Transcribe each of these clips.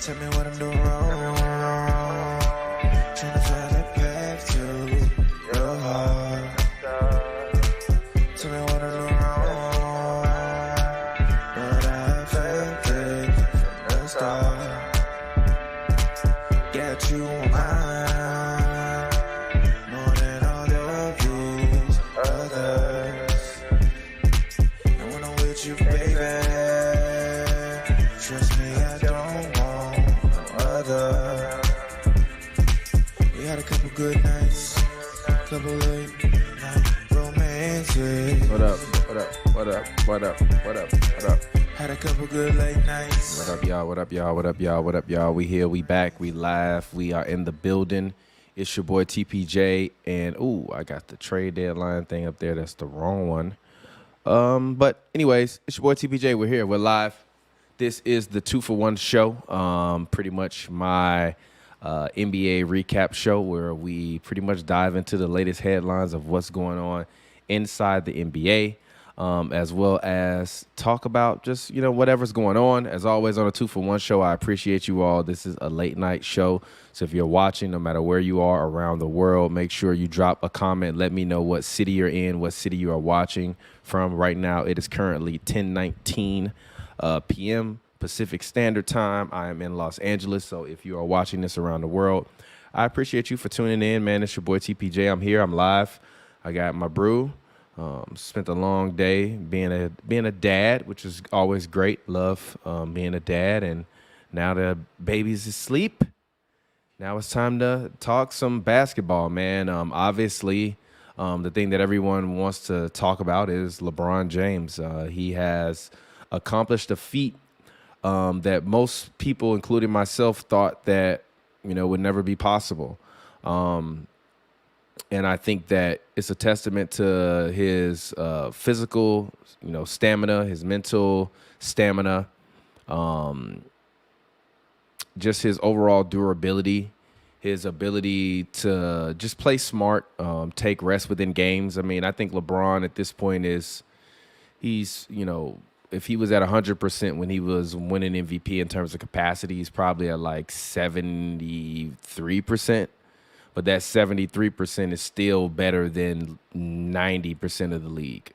Tell me what I'm doing wrong. Trying to find it back to your heart. Tell me what I'm doing wrong. But I faked it from the start. Get you on mine more than all of these others. And when I'm with you, baby, trust me, I don't want no other. We had a couple good nights, couple late night romances. What up? What up? What up? What up? What up? What up? Had a couple good late nights. What up, y'all? What up, y'all? What up, y'all? What up, y'all? We here, we back, we live, we are in the building. It's your boy TPJ, and ooh, I got the trade deadline thing up there. That's the wrong one. But anyways, it's your boy TPJ. We're here. We're live. This is the 2-for-1 show. Pretty much my NBA recap show where we pretty much dive into the latest headlines of what's going on inside the NBA, as well as talk about just, you know, whatever's going on. As always on a 2-for-1 show, I appreciate you all. This is a late night show. So if you're watching, no matter where you are around the world, make sure you drop a comment. Let me know what city you're in, what city you are watching from right now. It is currently 10:19 p.m. Pacific Standard Time. I am in Los Angeles. So if you are watching this around the world, I appreciate you for tuning in, man. It's your boy TPJ. I'm here. I'm live. I got my brew. Spent a long day being a dad, which is always great. Love being a dad. And now the baby's asleep. Now it's time to talk some basketball, man. Obviously, the thing that everyone wants to talk about is LeBron James. He has accomplished a feat that most people, including myself, thought that, you know, would never be possible. And I think that it's a testament to his physical, you know, stamina, his mental stamina, just his overall durability, his ability to just play smart, take rest within games. I mean, I think LeBron at this point he's, you know, if he was at 100% when he was winning MVP in terms of capacity, he's probably at like 73%. But that 73% is still better than 90% of the league.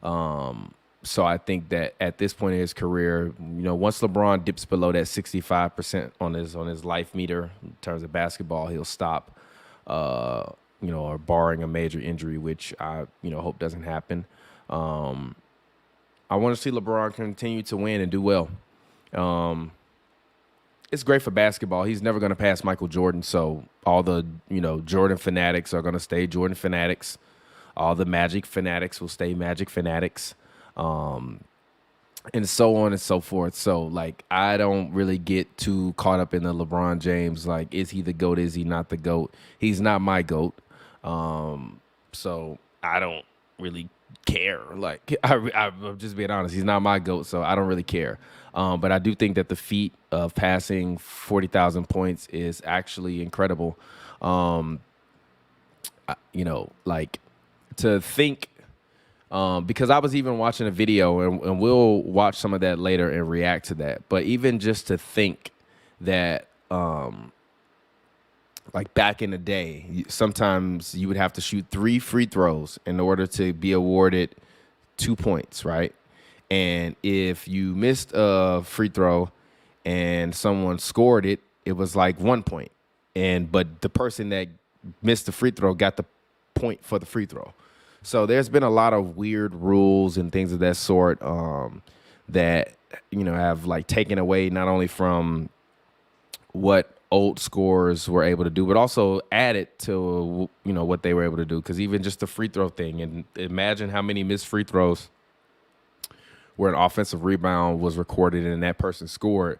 So I think that at this point in his career, you know, once LeBron dips below that 65% on his life meter in terms of basketball, he'll stop. You know, or barring a major injury, which I, you know, hope doesn't happen. I want to see LeBron continue to win and do well. It's great for basketball. He's never going to pass Michael Jordan, so all the, you know, Jordan fanatics are going to stay Jordan fanatics. All the Magic fanatics will stay Magic fanatics, and so on and so forth. So, like, I don't really get too caught up in the LeBron James, like, is he the GOAT, is he not the GOAT? He's not my GOAT, so I don't really care. Like, I'm just being honest. He's not my GOAT, so I don't really care. But I do think that the feat of passing 40,000 points is actually incredible. You know, like, to think, because I was even watching a video, and we'll watch some of that later and react to that. But even just to think that, like back in the day, sometimes you would have to shoot 3 free throws in order to be awarded 2 points, right? And if you missed a free throw and someone scored it, it was like 1 point. But the person that missed the free throw got the point for the free throw. So there's been a lot of weird rules and things of that sort that, you know, have like taken away not only from what old scorers were able to do, but also added to, you know, what they were able to do. Because even just the free throw thing, and imagine how many missed free throws where an offensive rebound was recorded and that person scored,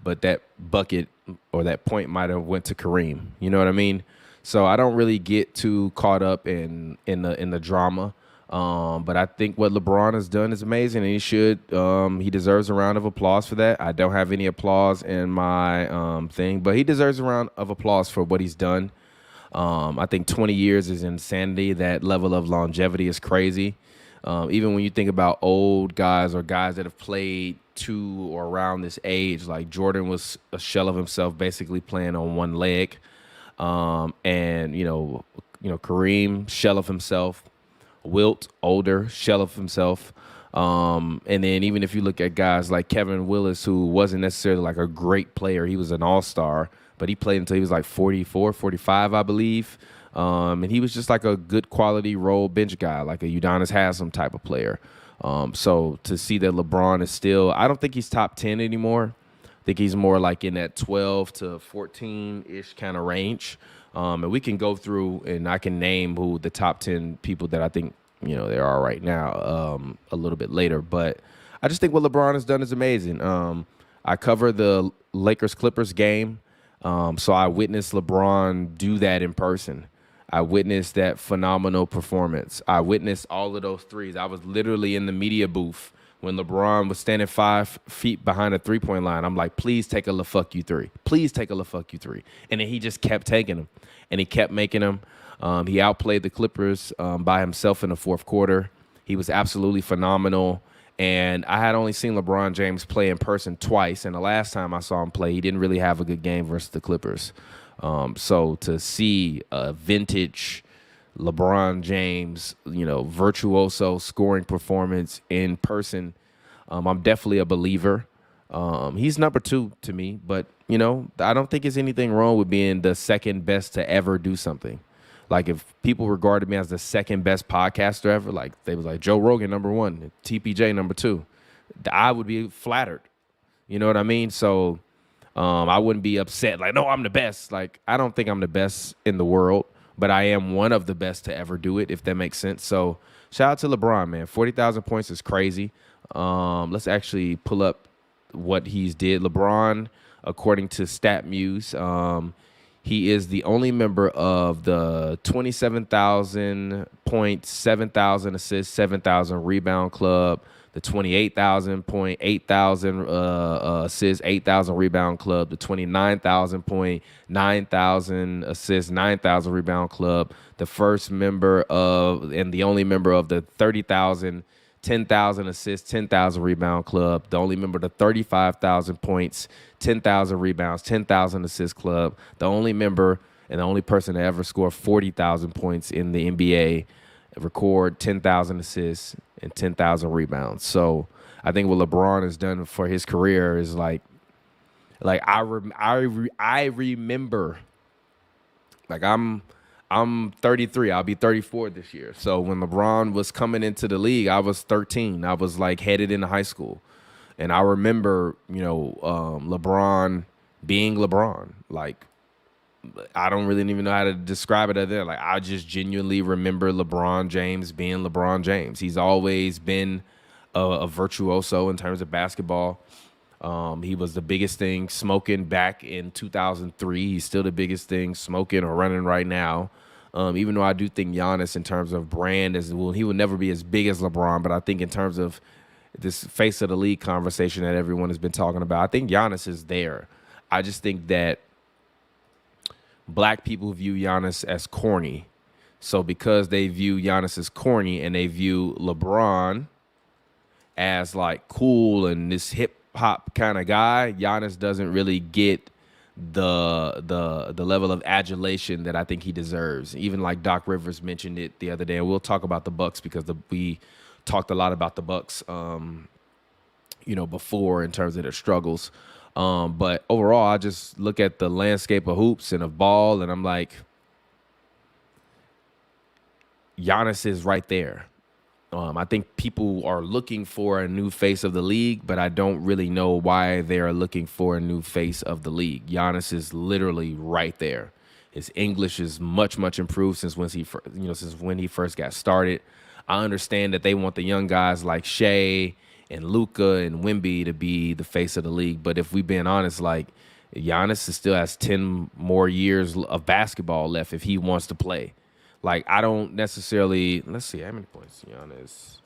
but that bucket or that point might have went to Kareem. You know what I mean? So I don't really get too caught up in the drama. But I think what LeBron has done is amazing, and he should. He deserves a round of applause for that. I don't have any applause in my thing, but he deserves a round of applause for what he's done. I think 20 years is insanity. That level of longevity is crazy. Even when you think about old guys or guys that have played, 32 or around this age, like Jordan was a shell of himself, basically playing on one leg. And Kareem, shell of himself. Wilt, older, shell of himself. And then even if you look at guys like Kevin Willis, who wasn't necessarily like a great player, he was an all-star, but he played until he was like 44, 45, I believe. And he was just like a good quality role bench guy, like a Udonis Haslem type of player. So to see that LeBron is still, I don't think he's top 10 anymore. I think he's more like in that 12 to 14-ish kind of range. And we can go through and I can name who the top 10 people that I think, there are right now a little bit later. But I just think what LeBron has done is amazing. I cover the Lakers-Clippers game, so I witnessed LeBron do that in person. I witnessed that phenomenal performance. I witnessed all of those threes. I was literally in the media booth when LeBron was standing 5 feet behind a three-point line. I'm like, please take a LaFuck you three. Please take a LaFuck you three. And then he just kept taking them, and he kept making them. He outplayed the Clippers by himself in the fourth quarter. He was absolutely phenomenal. And I had only seen LeBron James play in person twice, and the last time I saw him play, he didn't really have a good game versus the Clippers. So to see a vintage LeBron James, virtuoso scoring performance in person, I'm definitely a believer. He's number 2 to me, but, I don't think there's anything wrong with being the second best to ever do something. Like if people regarded me as the second best podcaster ever, like they was like Joe Rogan number 1, TPJ number 2, I would be flattered. You know what I mean? So I wouldn't be upset like, no, I'm the best. Like I don't think I'm the best in the world, but I am one of the best to ever do it, if that makes sense. So shout out to LeBron, man. 40,000 points is crazy. Let's actually pull up what he's did. LeBron, according to StatMuse, he is the only member of the 27,000 points, 7,000 assists, 7,000 rebound club, the 28,000 point, 8,000 assists, 8,000 rebound club, the 29,000 point, 9,000 assists, 9,000 rebound club, the first member of and the only member of the 30,000, 10,000 assists, 10,000 rebound club, the only member of the 35,000 points, 10,000 rebounds, 10,000 assists club, the only member and the only person to ever score 40,000 points in the NBA, record 10,000 assists and 10,000 rebounds. So I think what LeBron has done for his career is like I remember, like I'm 33. I'll be 34 this year. So when LeBron was coming into the league, I was 13. I was like headed into high school. And I remember, LeBron being LeBron. Like, I don't really even know how to describe it other than, like, I just genuinely remember LeBron James being LeBron James. He's always been a virtuoso in terms of basketball. He was the biggest thing smoking back in 2003. He's still the biggest thing smoking or running right now. Even though I do think Giannis, in terms of brand, he will never be as big as LeBron. But I think in terms of this face of the league conversation that everyone has been talking about, I think Giannis is there. I just think that black people view Giannis as corny. So because they view Giannis as corny and they view LeBron as like cool and this hip hop kind of guy, Giannis doesn't really get the level of adulation that I think he deserves. Even like Doc Rivers mentioned it the other day, and we'll talk about the Bucks because we talked a lot about the Bucks, before in terms of their struggles. But overall, I just look at the landscape of hoops and of ball, and I'm like, Giannis is right there. I think people are looking for a new face of the league, but I don't really know why they are looking for a new face of the league. Giannis is literally right there. His English is much, much improved since when he first got started. I understand that they want the young guys like Shea and Luka and Wemby to be the face of the league, but if we're being honest, like Giannis still has 10 more years of basketball left if he wants to play. Like, I don't necessarily, let's see, how many points Giannis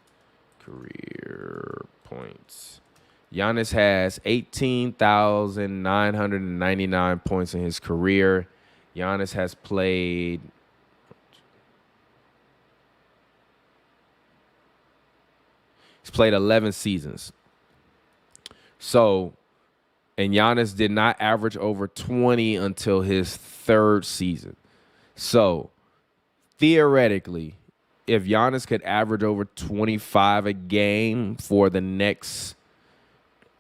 career points? Giannis has 18,999 points in his career. Giannis has played, he's played 11 seasons. So, and Giannis did not average over 20 until his third season. So, theoretically, if Giannis could average over 25 a game for the next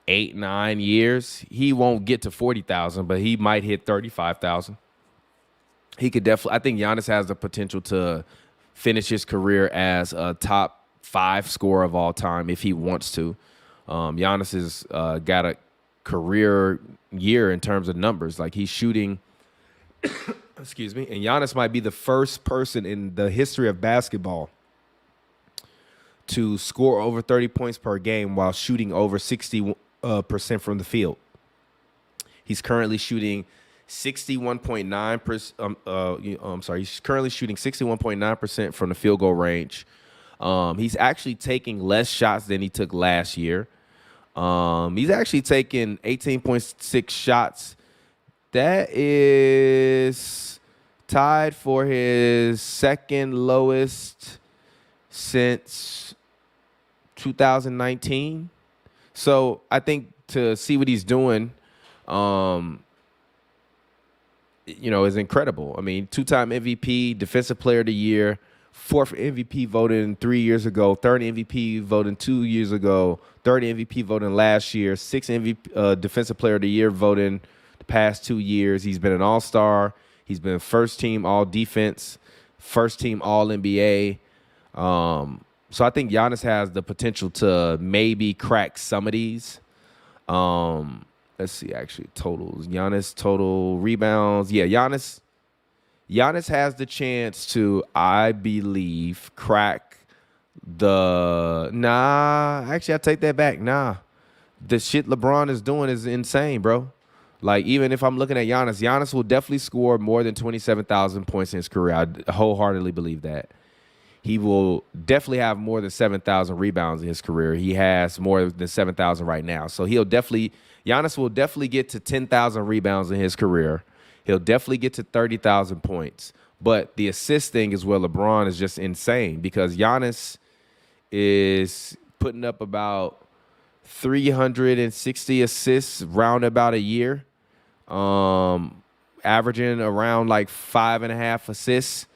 8-9 years, he won't get to 40,000, but he might hit 35,000. He could definitely. I think Giannis has the potential to finish his career as a top 5 scorer of all time if he wants to. Giannis has got a career year in terms of numbers. Like he's shooting. Excuse me. And Giannis might be the first person in the history of basketball to score over 30 points per game while shooting over 60% from the field. He's currently shooting 61.9%. He's currently shooting 61.9% from the field goal range. He's actually taking less shots than he took last year. He's actually taking 18.6 shots. That is tied for his second lowest since 2019. So I think to see what he's doing, is incredible. I mean, 2-time MVP, Defensive Player of the Year, 4th MVP voting 3 years ago, 3rd MVP voting 2 years ago, 3rd MVP voting last year, 6th MVP Defensive Player of the Year voting the past 2 years. He's been an All-Star. He's been first team All-Defense, first team All-NBA. So I think Giannis has the potential to maybe crack some of these. Let's see, actually, totals. Giannis total rebounds. Yeah, Giannis has the chance to, I believe, crack the. Actually, I take that back. The shit LeBron is doing is insane, bro. Like, even if I'm looking at Giannis will definitely score more than 27,000 points in his career. I wholeheartedly believe that. He will definitely have more than 7,000 rebounds in his career. He has more than 7,000 right now. So Giannis will definitely get to 10,000 rebounds in his career. He'll definitely get to 30,000 points. But the assist thing is where LeBron is just insane because Giannis is putting up about 360 assists round about a year, averaging around like 5.5 assists.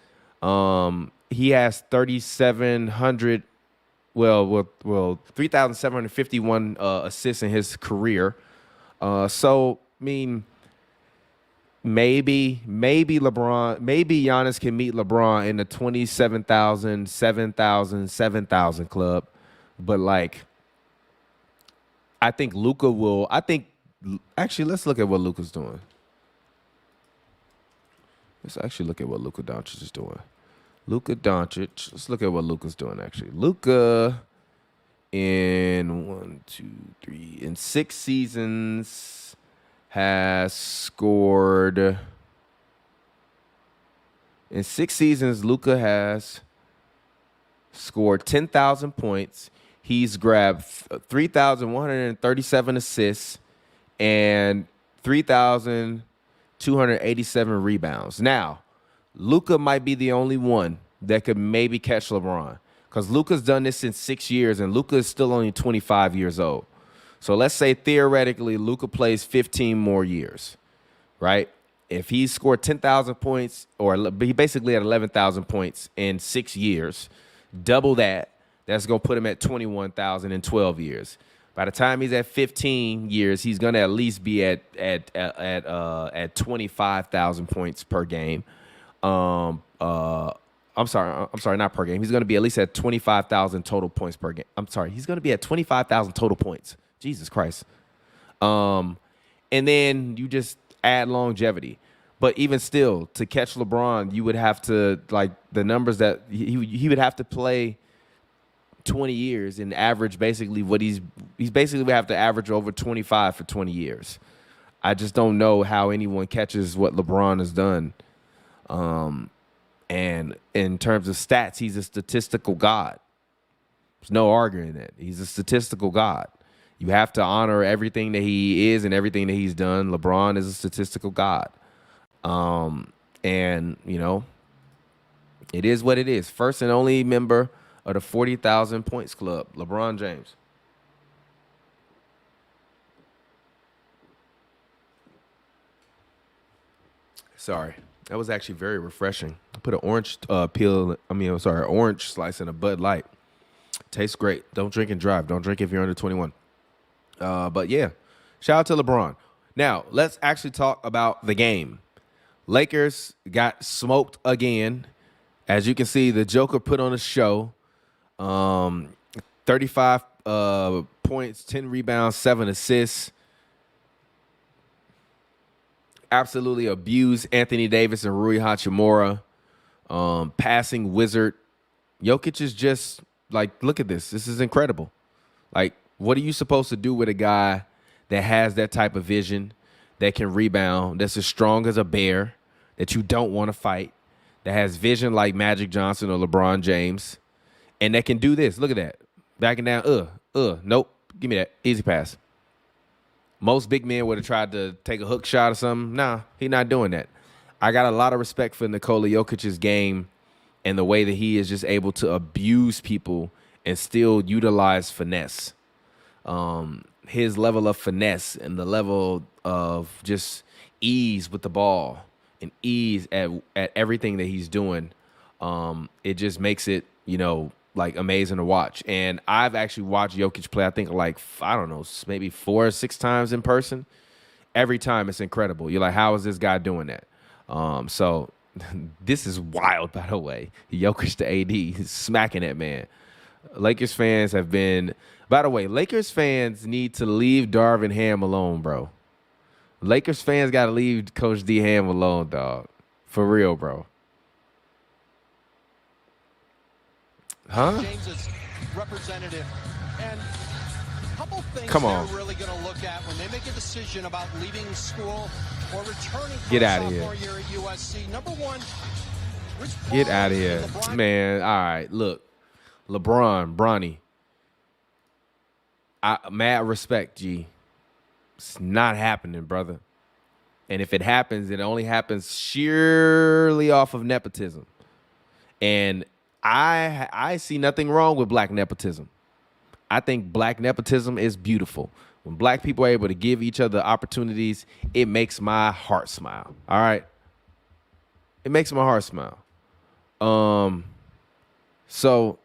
He has 3,751 assists in his career. So, I mean, maybe Giannis can meet LeBron in the 27,000, 7,000, 7,000 club. But, like, I think Luka will. Actually, let's look at what Luka's doing. Let's actually look at what Luka Doncic is doing. Luka Doncic. Let's look at what Luka's doing, actually. Luka in 6 seasons has scored. In 6 seasons, Luka has scored 10,000 points. He's grabbed 3,137 assists and 3,287 rebounds. Now, Luka might be the only one that could maybe catch LeBron because Luka's done this in 6 years, and Luka is still only 25 years old. So let's say theoretically Luka plays 15 more years, right? If he scored 10,000 points, or he basically had 11,000 points in 6 years, double that, that's going to put him at 21,000 in 12 years. By the time he's at 15 years, he's going to at least be at 25,000 points per game. I'm sorry, not per game. He's going to be at least at 25,000 total points per game. I'm sorry, he's going to be at 25,000 total points. Jesus Christ. And then you just add longevity. But even still, to catch LeBron, you would have to, like, the numbers that he would have to play 20 years and average basically what he's basically would have to average over 25 for 20 years. I just don't know how anyone catches what LeBron has done. And in terms of stats, he's a statistical god. There's no arguing that. He's a statistical god. You have to honor everything that he is and everything that he's done. LeBron is a statistical god. And, it is what it is. First and only member of the 40,000 points club, LeBron James. Sorry. That was actually very refreshing. I put an orange orange slice in a Bud Light. Tastes great. Don't drink and drive. Don't drink if you're under 21. But yeah, shout out to LeBron. Now, let's actually talk about the game. Lakers got smoked again. As you can see, the Joker put on a show. 35 points, 10 rebounds, 7 assists. Absolutely abused Anthony Davis and Rui Hachimura. Passing wizard. Jokic is just like, look at this. This is incredible. Like, what are you supposed to do with a guy that has that type of vision, that can rebound, that's as strong as a bear, that you don't want to fight, that has vision like Magic Johnson or LeBron James, and that can do this? Look at that. Backing down. Nope. Give me that. Easy pass. Most big men would have tried to take a hook shot or something. Nah, he's not doing that. I got a lot of respect for Nikola Jokic's game and the way that he is just able to abuse people and still utilize finesse. His level of finesse and the level of just ease with the ball and ease at everything that he's doing, it just makes it, like amazing to watch. And I've actually watched Jokic play, I think maybe 4 or 6 times in person. Every time it's incredible. You're like, how is this guy doing that? So this is wild, by the way. Jokic to AD, he's smacking that man. Lakers fans have been, by the way, Lakers fans need to leave Darvin Ham alone, bro. Lakers fans got to leave Coach D Ham alone, dog. For real, bro. Huh? James's representative, and a couple things Come on. they're really going to look at when they make a decision about leaving school or returning for Get a out of here. sophomore year at USC. Number one, Get out of here. Man, all right, look. Bronny. Mad respect, G. It's not happening, brother. And if it happens, it only happens sheerly off of nepotism. And I see nothing wrong with black nepotism. I think black nepotism is beautiful. When black people are able to give each other opportunities, it makes my heart smile. All right? It makes my heart smile. So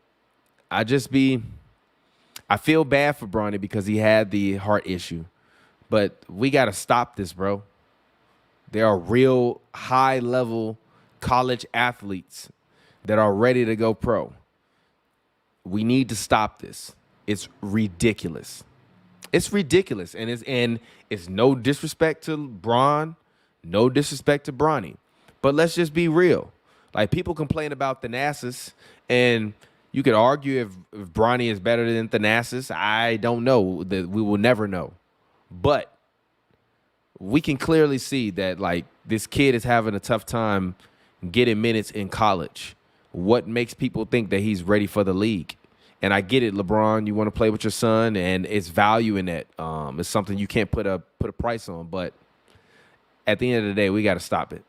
I feel bad for Bronny because he had the heart issue. But we got to stop this, bro. There are real high-level college athletes that are ready to go pro. We need to stop this. It's ridiculous. It's ridiculous. And it's no disrespect to Bron, no disrespect to Bronny. But let's just be real. Like, people complain about Thanasis, and you could argue if Bronny is better than Thanasis. I don't know. That we will never know. But we can clearly see that, like, this kid is having a tough time getting minutes in college. What makes people think that he's ready for the league? And I get it, LeBron, you want to play with your son, and it's value in that. It's something you can't put a price on. But at the end of the day, we got to stop it.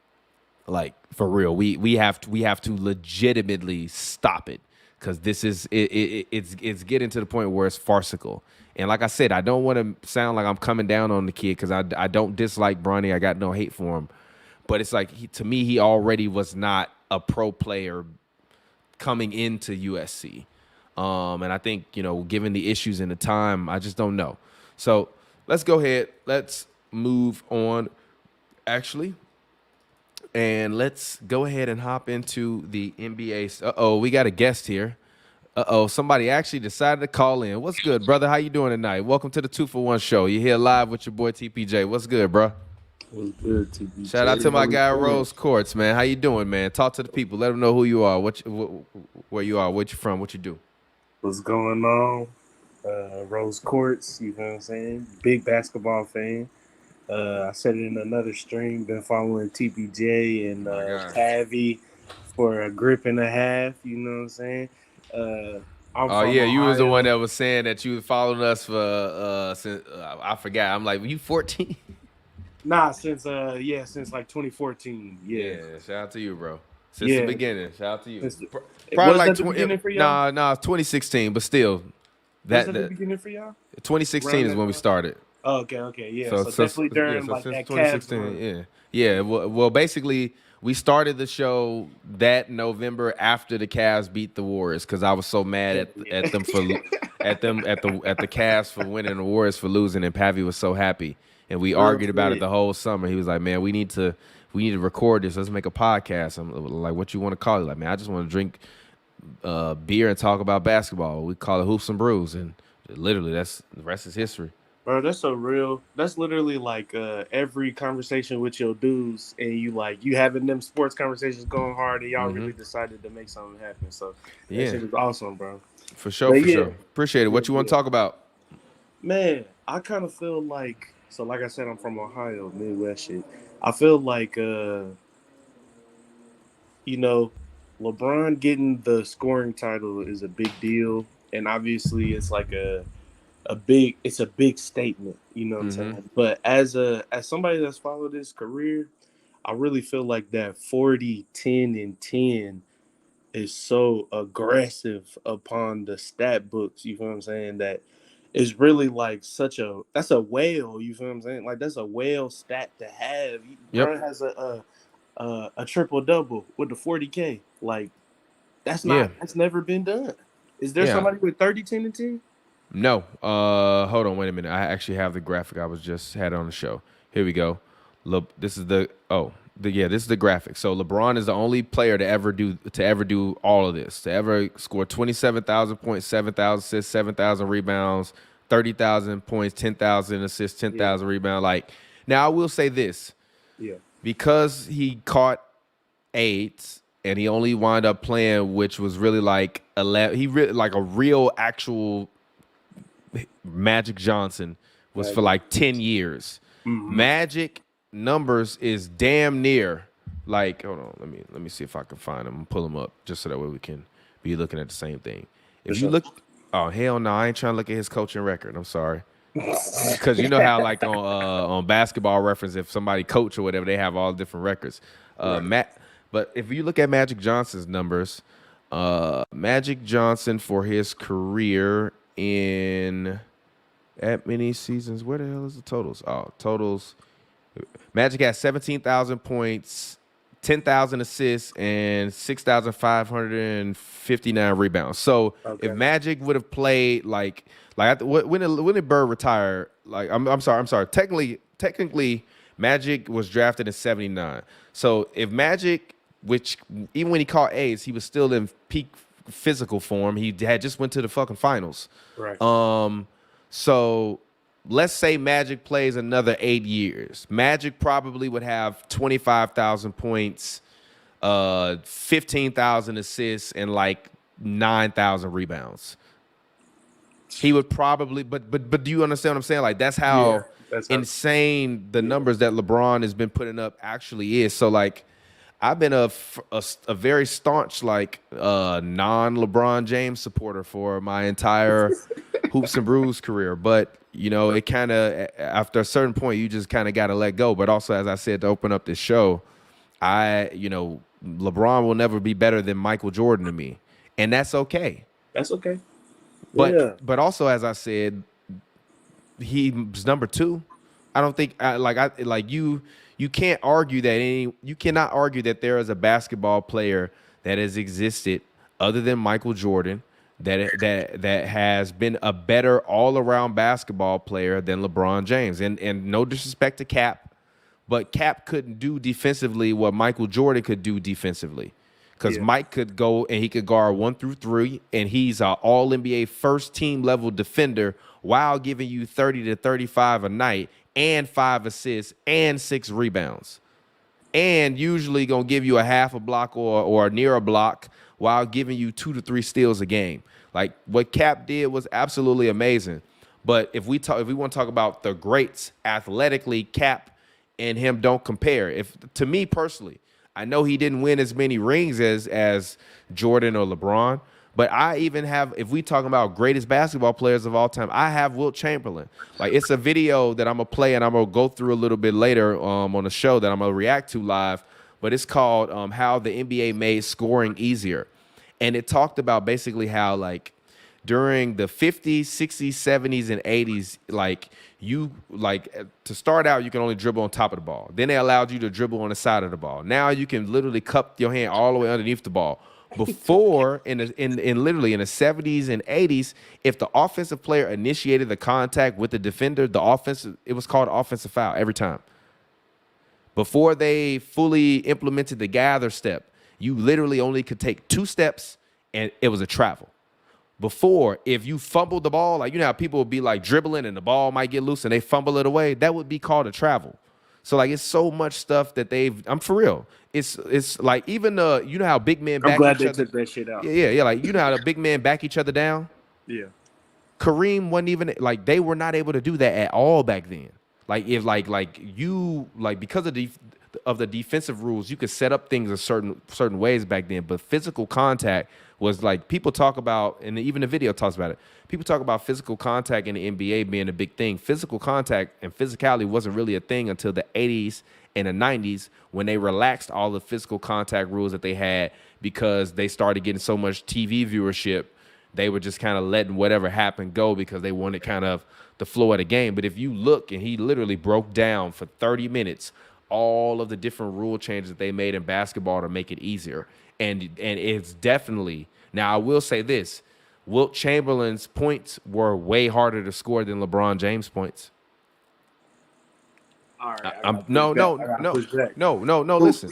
Like, for real, we have to legitimately stop it, because this is it's getting to the point where it's farcical. And like I said, I don't want to sound like I'm coming down on the kid, because I don't dislike Bronny. I got no hate for him. But it's like, to me, he already was not a pro player coming into USC. And I think, given the issues and the time, I just don't know. So let's go ahead. Let's move on, actually. And let's go ahead and hop into the NBA. Uh-oh, we got a guest here. Uh-oh, somebody actually decided to call in. What's good, brother? How you doing tonight? Welcome to the 2-for-1 show. You're here live with your boy TPJ. What's good, bro? What's good, TPJ? Shout out to my guy Rose Courts, man. How you doing, man? Talk to the people. Let them know who you are, where you are, what you from, what you do. What's going on? Rose Courts, you know what I'm saying? Big basketball fan. I said it in another stream. Been following TPJ and Tavi for a grip and a half. You know what I'm saying? You was the one that was saying that you followed us for since I forgot. I'm like, were you 14? Nah, since like 2014. Yeah, shout out to you, bro. Since the beginning. Shout out to you. Probably like the beginning for y'all? Nah, 2016, but still. Was that the beginning for y'all? 2016 is when we started. Oh, okay, yeah. So, So definitely yeah, during so like since that Cavs 2016, run. yeah. Well, basically, we started the show that November after the Cavs beat the Warriors because I was so mad Yeah, at yeah. them for at the Cavs for winning, the Warriors for losing, and Pavi was so happy, and we Real argued about it quick. the whole summer. He was like, "Man, we need to record this. Let's make a podcast." I'm like, "What you want to call it?" Like, man, I just want to drink beer and talk about basketball. We call it Hoops and Brews, and literally, that's the rest is history. Bro, that's so real. That's literally like every conversation with your dudes, and you having them sports conversations going hard, and y'all Hmm. really decided to make something happen. So that Yeah, shit is awesome, bro. for sure, But for yeah, sure. Appreciate it. yeah, What you want to yeah. talk about? Man, I kind of feel like like I said, I'm from Ohio, Midwest shit. I feel like you know, LeBron getting the scoring title is a big deal, and obviously it's like a big statement, you know what I'm Hmm. saying? But as somebody that's followed his career, I really feel like that 40, 10, and 10 is so aggressive upon the stat books, you feel what I'm saying? That is really like that's a whale, you feel what I'm saying? Like that's a whale stat to have. Yep. Bron has a triple double with the 40K. Like Yeah. that's never been done. Is there Yeah. somebody with 30, 10, and 10? No. Hold on. Wait a minute. I actually have the graphic I was just had on the show. Here we go. Look, this is this is the graphic. So LeBron is the only player to ever do all of this. To ever score 27,000 points, 7,000 assists, 7,000 rebounds, 30,000 points, 10,000 assists, Yeah, 10,000 rebounds. Like now, I will say this yeah. because he caught AIDS and he only wound up playing, which was really like 11. He really like a real actual Magic Johnson was for Magic. like 10 years. Mm-hmm. Magic numbers is damn near like, hold on, let me see if I can find them and pull them up just so that way we can be looking at the same thing. For If you sure. look, oh hell no, I ain't trying to look at his coaching record. I'm sorry. Because you know how like on Basketball Reference, if somebody coach or whatever, they have all different records. Right. But if you look at Magic Johnson's numbers, Magic Johnson for his career in that many seasons, where the hell is the totals? Oh, totals. Magic has 17,000 points, 10,000 assists, and 6,559 rebounds. So if Okay. Magic would have played when did Bird retire? Like I'm sorry. Technically, Magic was drafted in '79. So if Magic, which even when he caught A's, he was still in peak physical form. He had just went to the fucking finals. Right. So let's say Magic plays another 8 years. Magic probably would have 25,000 points, 15,000 assists, and like 9,000 rebounds. He would probably, but do you understand what I'm saying? Like that's Yeah. how That's how. insane the Yeah. numbers that LeBron has been putting up actually is. So like, I've been a very staunch like non-LeBron James supporter for my entire hoops and brews career, but you know it kind of after a certain point you just kind of got to let go. But also, as I said to open up this show, LeBron will never be better than Michael Jordan to me, and that's okay. That's okay. Yeah. But also, as I said, he's number two. I don't think you can't argue that you cannot argue that there is a basketball player that has existed other than Michael Jordan that has been a better all around basketball player than LeBron James. And no disrespect to Cap, but Cap couldn't do defensively what Michael Jordan could do defensively. Because Yeah. Mike could go and he could guard 1 through 3, and he's an all NBA first team level defender while giving you 30 to 35 a night and 5 assists and 6 rebounds. And usually gonna give you a half a block or near a block while giving you 2 to 3 steals a game. Like what Cap did was absolutely amazing. But if we want to talk about the greats athletically, Cap and him don't compare. If to me personally, I know he didn't win as many rings as Jordan or LeBron, but I even have, if we talking about greatest basketball players of all time, I have Wilt Chamberlain. Like it's a video that I'm gonna play and I'm gonna go through a little bit later on the show that I'm gonna react to live. But it's called "How the NBA Made Scoring Easier," and it talked about basically how like during the 50s, 60s, 70s, and 80s, to start out, you can only dribble on top of the ball. Then they allowed you to dribble on the side of the ball. Now you can literally cup your hand all the way underneath the ball. Before, literally in the 70s and 80s, if the offensive player initiated the contact with the defender, it was called offensive foul every time. Before they fully implemented the gather step, you literally only could take 2 steps and it was a travel. Before, if you fumbled the ball, like, you know how people would be like dribbling and the ball might get loose and they fumble it away, that would be called a travel. So like, it's so much stuff that I'm for real. It's like, even you know how big men back each other. I'm glad they took that shit out. Yeah. Like, you know how the big men back each other down? Yeah. Kareem wasn't even, like, they were not able to do that at all back then. Like, if because of the defensive rules, you could set up things a certain ways back then. But physical contact was like, people talk about, and even the video talks about it. People talk about physical contact in the NBA being a big thing. Physical contact and physicality wasn't really a thing until the 80s and the 90s, when they relaxed all the physical contact rules that they had, because they started getting so much TV viewership. They were just kind of letting whatever happened go because they wanted kind of the flow of the game. But if you look, and he literally broke down for 30 minutes all of the different rule changes that they made in basketball to make it easier. And it's definitely, now I will say this, Wilt Chamberlain's points were way harder to score than LeBron James' points. All right. No.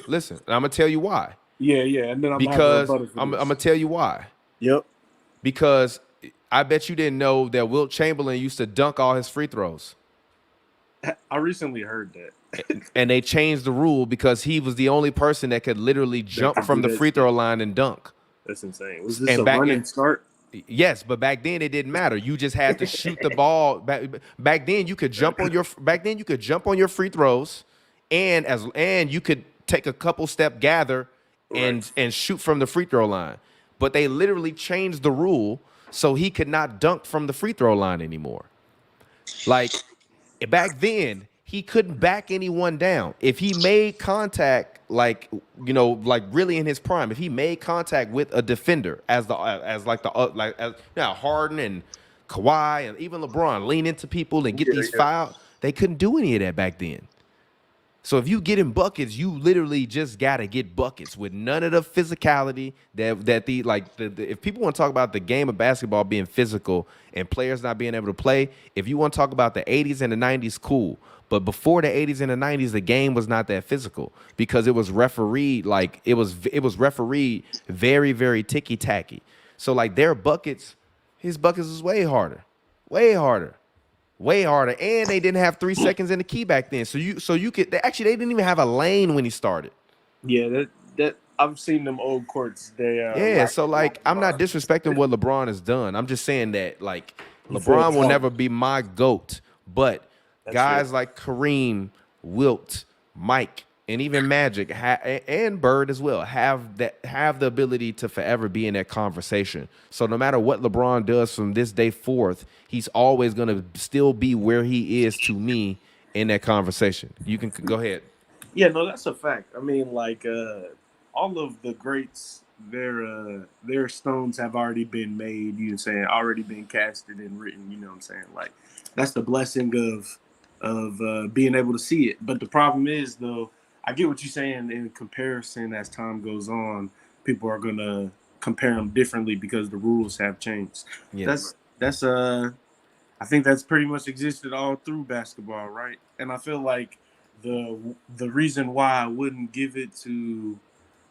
Listen. I'm gonna tell you why. Yeah. And then I'm gonna tell you why. Yep. Because I bet you didn't know that Wilt Chamberlain used to dunk all his free throws. I recently heard that. And they changed the rule because he was the only person that could literally jump from the free throw line and dunk. That's insane. Was this a running start? Yes, but back then it didn't matter. You just had to shoot the ball. Back then you could jump on your free throws, and you could take a couple step gather and shoot from the free throw line. But they literally changed the rule so he could not dunk from the free throw line anymore. Like, back then, he couldn't back anyone down. If he made contact, like really in his prime, if he made contact with a defender, now Harden and Kawhi and even LeBron lean into people and get these fouls, they couldn't do any of that back then. So if you get in buckets, you literally just gotta get buckets with none of the physicality if people want to talk about the game of basketball being physical and players not being able to play, if you want to talk about the 80s and the 90s, cool. But before the 80s and the 90s, the game was not that physical because it was refereed refereed very, very ticky-tacky. So like his buckets was way harder. And they didn't have 3 seconds in the key back then. They didn't even have a lane when he started. Yeah, that I've seen them old courts. I'm not disrespecting what LeBron has done. I'm just saying that LeBron will never be my GOAT, but guys like Kareem, Wilt, Mike, and even Magic and Bird as well have the ability to forever be in that conversation. So no matter what LeBron does from this day forth, he's always going to still be where he is to me in that conversation. You can go ahead. Yeah, no, that's a fact. I mean, all of the greats, their stones have already been made, already been casted and written, you know what I'm saying? Like, that's the blessing of being able to see it. But the problem is, though, I get what you're saying. In comparison, as time goes on, people are gonna compare them differently because the rules have changed. Yes. That's I think that's pretty much existed all through basketball, right? And I feel like the reason why I wouldn't give it to,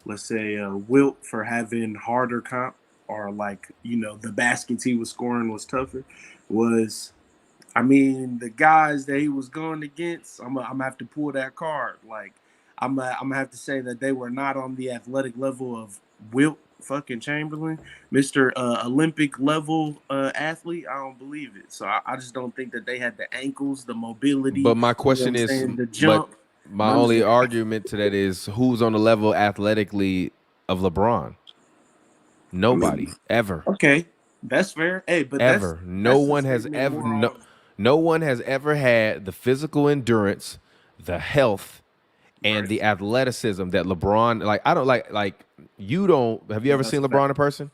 let's say, Wilt for having harder comp, or the baskets he was scoring was tougher, was, I mean, the guys that he was going against, I'm gonna have to pull that card. I'm gonna have to say that they were not on the athletic level of Wilt fucking Chamberlain, Mr. Olympic level athlete. I don't believe it. So I just don't think that they had the ankles, the mobility. But my question is, the jump. My only argument to that is, who's on the level athletically of LeBron? Nobody ever. Okay, that's fair. Hey, but ever no one has ever had the physical endurance, the health, and the athleticism that LeBron, have you ever seen LeBron in person?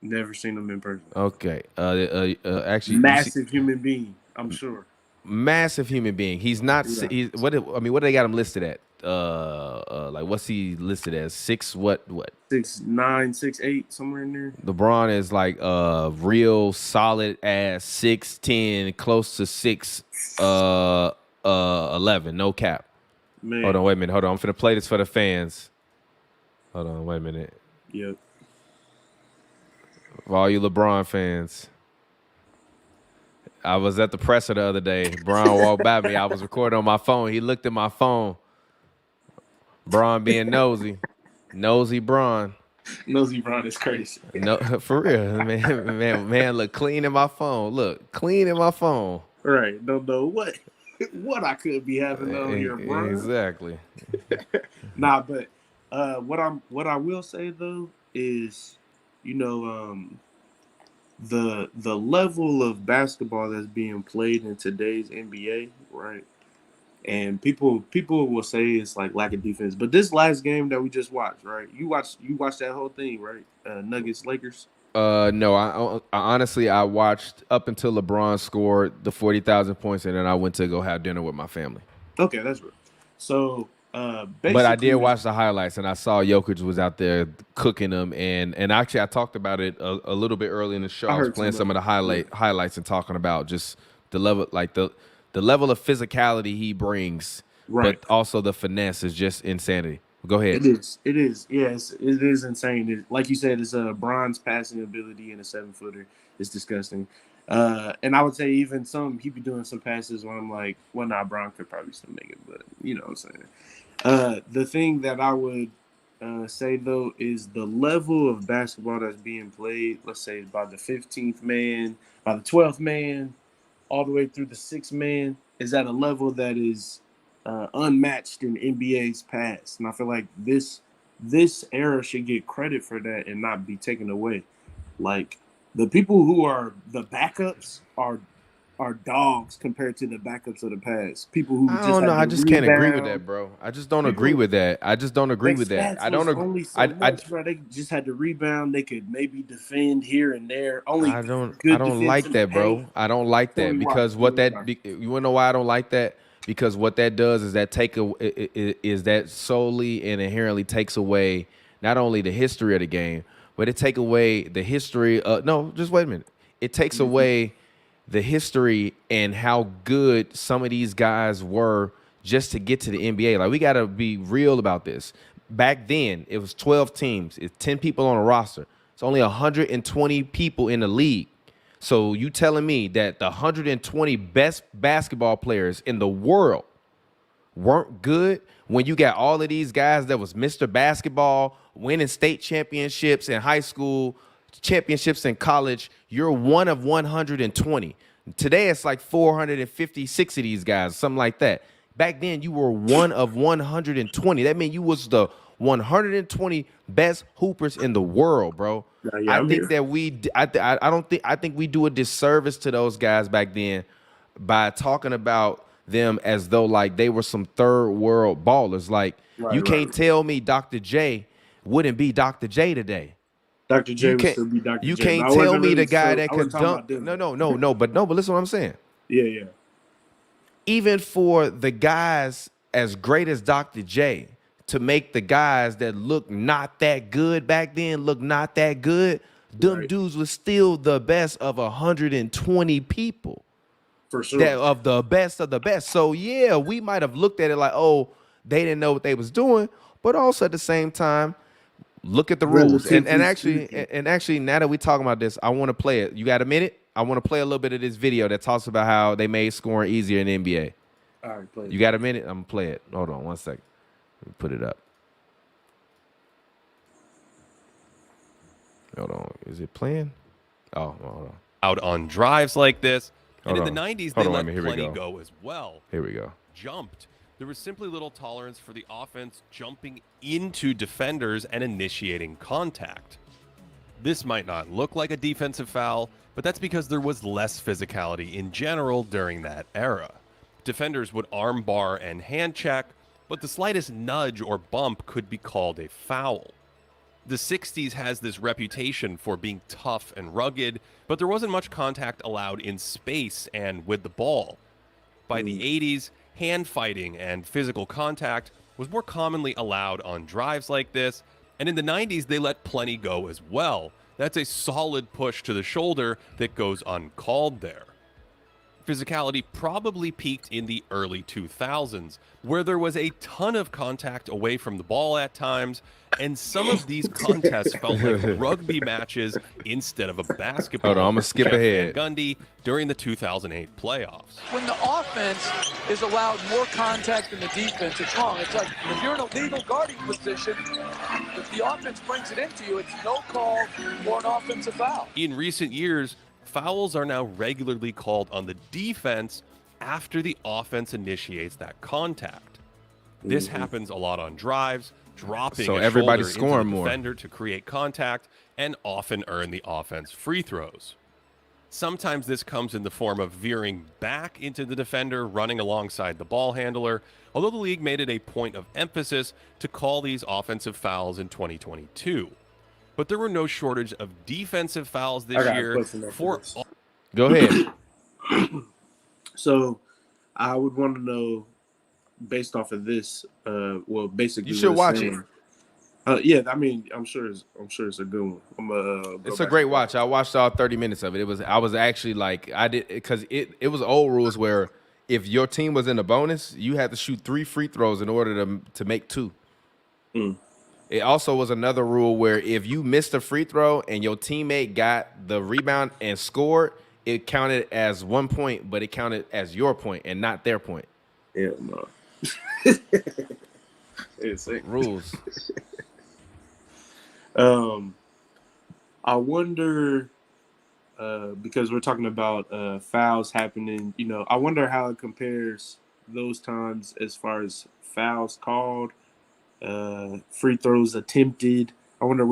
Never seen him in person. Okay. Actually, Massive human being, I'm sure. massive human being. He's not. Yeah. What do they got him listed at? Like what's he listed as? 6 what? 6'9", 6'8", somewhere in there. LeBron is like real solid ass 6'10", close to 6'11", no cap. Man. Hold on, wait a minute. Hold on. I'm finna play this for the fans. Hold on, wait a minute. Yep. For all you LeBron fans. I was at the presser the other day. Bron walked by me. I was recording on my phone. He looked at my phone. Bron being nosy. Nosy Bron. Nosy Brown is crazy. No, for real. Man, look clean in my phone. Look, clean in my phone. Right. Don't know what I could be having on here, bro. Exactly. Nah, but what I will say though is, the level of basketball that's being played in today's NBA, right? And people will say it's like lack of defense, but this last game that we just watched, right? You watched that whole thing, right? Nuggets Lakers. No, I honestly I watched up until LeBron scored the 40,000 points, and then I went to go have dinner with my family. Okay, that's right. So, but I did watch the highlights, and I saw Jokic was out there cooking them, and actually I talked about it a little bit early in the show. I was playing some of the highlights and talking about just the level, like the level of physicality he brings, right. But also the finesse is just insanity. Go ahead. It is. Yes, it is insane. Like you said, it's a bronze passing ability in a 7-footer. It's disgusting. And I would say even he be doing some passes where I'm like, well, nah, Bron could probably still make it, but you know what I'm saying. The thing that I would say, though, is the level of basketball that's being played, let's say by the 15th man, by the 12th man, all the way through the 6th man, is at a level that is unmatched in NBA's past. And I feel like this era should get credit for that and not be taken away. Like, the people who are the backups are dogs compared to the backups of the past. People who I don't know. I just can't agree with that, bro. I just don't agree with that. I just don't agree with that. I don't agree. Bro. They just had to rebound. They could maybe defend here and there. I don't like that, bro. I don't like that because you wanna know why I don't like that? Because what that does is that solely and inherently takes away not only the history of the game, but it take away the history of just wait a minute. It takes away the history and how good some of these guys were just to get to the NBA. Like, we got to be real about this. Back then, it was 12 teams. It's 10 people on a roster. It's only 120 people in the league. So you telling me that the 120 best basketball players in the world weren't good when you got all of these guys that was Mr. Basketball, winning state championships in high school, championships in college? You're one of 120. Today it's like 456 of these guys, something like that. Back then you were one of 120. That means you was the 120 best hoopers in the world, bro. Yeah, I think we do a disservice to those guys back then by talking about them as though like they were some third world ballers. Like, you can't tell me Dr. J wouldn't be Dr. J today. Dr. J would still be Dr. J. You can't tell me the guy that could dunk. No. But listen to what I'm saying. Yeah. Even for the guys as great as Dr. J to make the guys that look not that good back then look not that good, them dudes was still the best of 120 people. For sure. Of the best of the best. So yeah, we might have looked at it like, oh, they didn't know what they was doing, but also at the same time, look at the rules. And actually, now that we're talking about this, I want to play it. You got a minute? I want to play a little bit of this video that talks about how they made scoring easier in the NBA. All right, play it. You got a minute? I'm going to play it. Hold on 1 second. Let me put it up. Hold on. Is it playing? Oh, hold on. Out on drives like this. And in the 90s, they let plenty go as well. Here we go. Jumped. There was simply little tolerance for the offense jumping into defenders and initiating contact. This might not look like a defensive foul, but that's because there was less physicality in general during that era. Defenders would arm bar and hand check, but the slightest nudge or bump could be called a foul. The 60s has this reputation for being tough and rugged, but there wasn't much contact allowed in space and with the ball. By the 80s, hand fighting and physical contact was more commonly allowed on drives like this, and in the 90s, they let plenty go as well. That's a solid push to the shoulder that goes uncalled there. Physicality probably peaked in the early 2000s, where there was a ton of contact away from the ball at times, and some of these contests felt like rugby matches instead of a basketball. Hold on, I'm gonna skip Jeff ahead. Van Gundy during the 2008 playoffs. When the offense is allowed more contact than the defense, it's wrong. It's like if you're in a legal guarding position, if the offense brings it into you, it's no call or an offensive foul. In recent years, fouls are now regularly called on the defense after the offense initiates that contact. This happens a lot on drives, dropping So a everybody's shoulder into scoring the more. defender to create contact, and often earn the offense free throws. Sometimes this comes in the form of veering back into the defender, running alongside the ball handler, although the league made it a point of emphasis to call these offensive fouls in 2022. But there were no shortage of defensive fouls this I got a year question after for this. Go ahead. So I would want to know, based off of this, well, basically, You should what it's watch saying. Yeah, I mean, I'm sure it's a good one. It's a great watch. I watched all 30 minutes of it. I was actually like, I did, because it was old rules where if your team was in a bonus, you had to shoot 3 free throws in order to make 2. It also was another rule where if you missed a free throw and your teammate got the rebound and scored, it counted as 1 point, but it counted as your point and not their point. Yeah, no. It's Rules. I wonder, because we're talking about fouls happening, I wonder how it compares those times as far as fouls called, free throws attempted. I wonder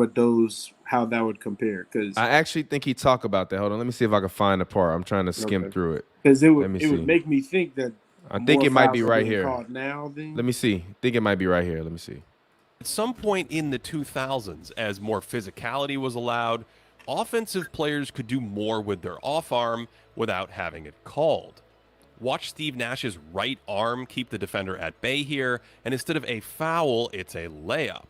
how that would compare. Because I actually think he talked about that. Hold on, let me see if I can find the part. I'm trying to skim through it. Because Let me see. would make me think that I think more it might be fouls are right being here. called now than... Let me see. I think it might be right here. Let me see. At some point in the 2000s, as more physicality was allowed, offensive players could do more with their off arm without having it called. Watch Steve Nash's right arm keep the defender at bay here, and instead of a foul, it's a layup.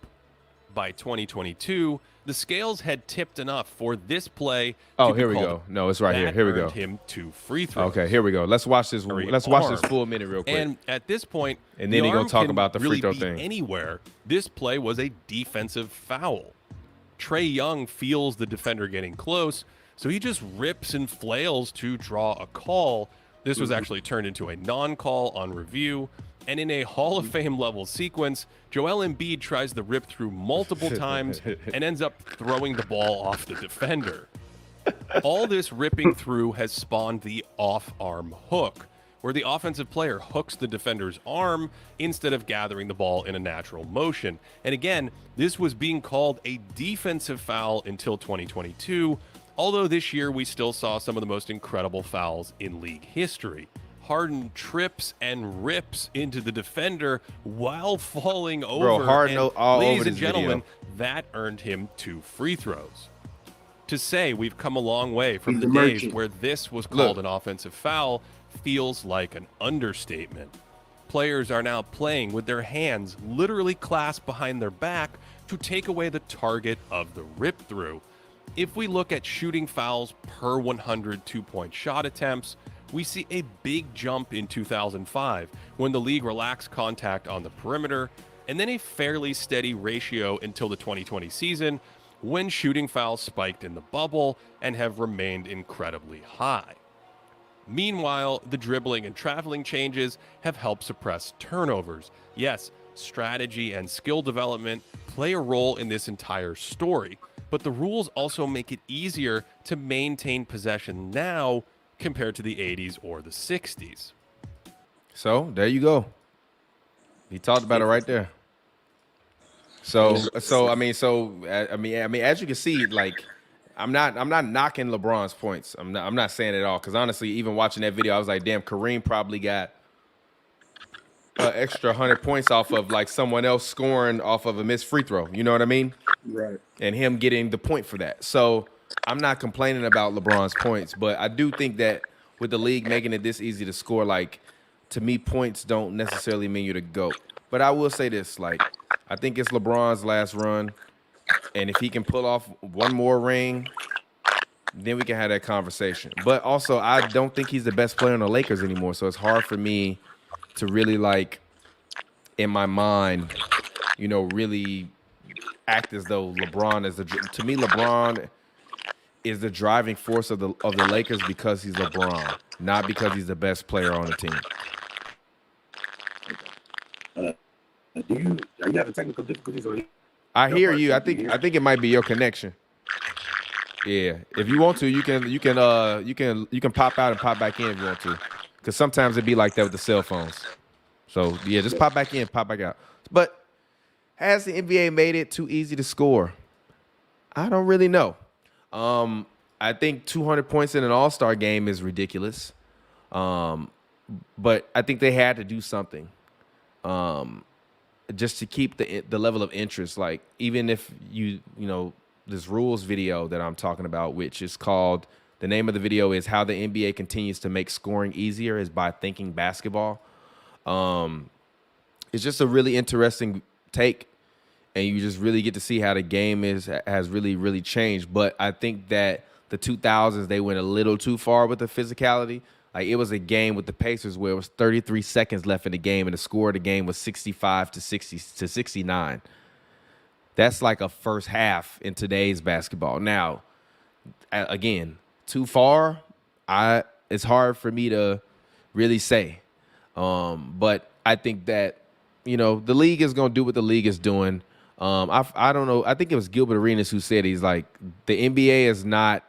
By 2022, the scales had tipped enough for this play. Oh, to be here we called. go. No, it's right here. That Here we go. earned him 2 free throws. Okay, here we go. Let's watch this. Very Let's watch this arm. full minute real quick. And at this point, And then the he gonna arm talk can about the free really throw be thing. Anywhere, this play was a defensive foul. Trey Young feels the defender getting close, so he just rips and flails to draw a call. This was actually turned into a non-call on review. And in a Hall of Fame level sequence, Joel Embiid tries the rip through multiple times and ends up throwing the ball off the defender. All this ripping through has spawned the off-arm hook, where the offensive player hooks the defender's arm instead of gathering the ball in a natural motion. And again, this was being called a defensive foul until 2022, although this year we still saw some of the most incredible fouls in league history. Harden trips and rips into the defender while falling over. Bro, Harden and all ladies over and this gentlemen, video. that earned him 2 free throws. To say we've come a long way from He's the a days merchant. where this was called Look. an offensive foul feels like an understatement. Players are now playing with their hands literally clasped behind their back to take away the target of the rip through. If we look at shooting fouls per 100 2-point shot attempts, we see a big jump in 2005 when the league relaxed contact on the perimeter, and then a fairly steady ratio until the 2020 season when shooting fouls spiked in the bubble and have remained incredibly high. Meanwhile, the dribbling and traveling changes have helped suppress turnovers. Yes, strategy and skill development play a role in this entire story, but the rules also make it easier to maintain possession now compared to the 80s or the 60s. So there you go. He talked about it right there. So I mean, as you can see, like I'm not knocking LeBron's points. I'm not saying it all, because honestly, even watching that video, I was like, damn, Kareem probably got an extra 100 points off of like someone else scoring off of a missed free throw. You know what I mean? Right. and him getting the point for that. So I'm not complaining about LeBron's points, but I do think that with the league making it this easy to score, like, to me, points don't necessarily mean you're the GOAT. But I will say this, like, I think it's LeBron's last run, and if he can pull off one more ring, then we can have that conversation. But also, I don't think he's the best player on the Lakers anymore, so it's hard for me to really, like, in my mind, really act as though LeBron is to me, LeBron is the driving force of the Lakers because he's LeBron, not because he's the best player on the team. Are you having technical difficulties? Or I hear you. I think it might be your connection. Yeah, if you want to, you can pop out and pop back in if you want to, because sometimes it be like that with the cell phones. So yeah, just pop back in, pop back out. But has the NBA made it too easy to score? I don't really know. I think 200 points in an All-Star game is ridiculous. But I think they had to do something. Just to keep the level of interest. Like, even if this rules video that I'm talking about, which is called, the name of the video is How the NBA Continues to Make Scoring Easier, is by Thinking Basketball. It's just a really interesting take, and you just really get to see how the game has really, really changed. But I think that the 2000s, they went a little too far with the physicality. Like, it was a game with the Pacers where it was 33 seconds left in the game, and the score of the game was 65 to 69. That's like a first half in today's basketball. Now, again, too far, it's hard for me to really say. But I think that, the league is going to do what the league is doing. I don't know. I think it was Gilbert Arenas who said, he's like, the NBA is not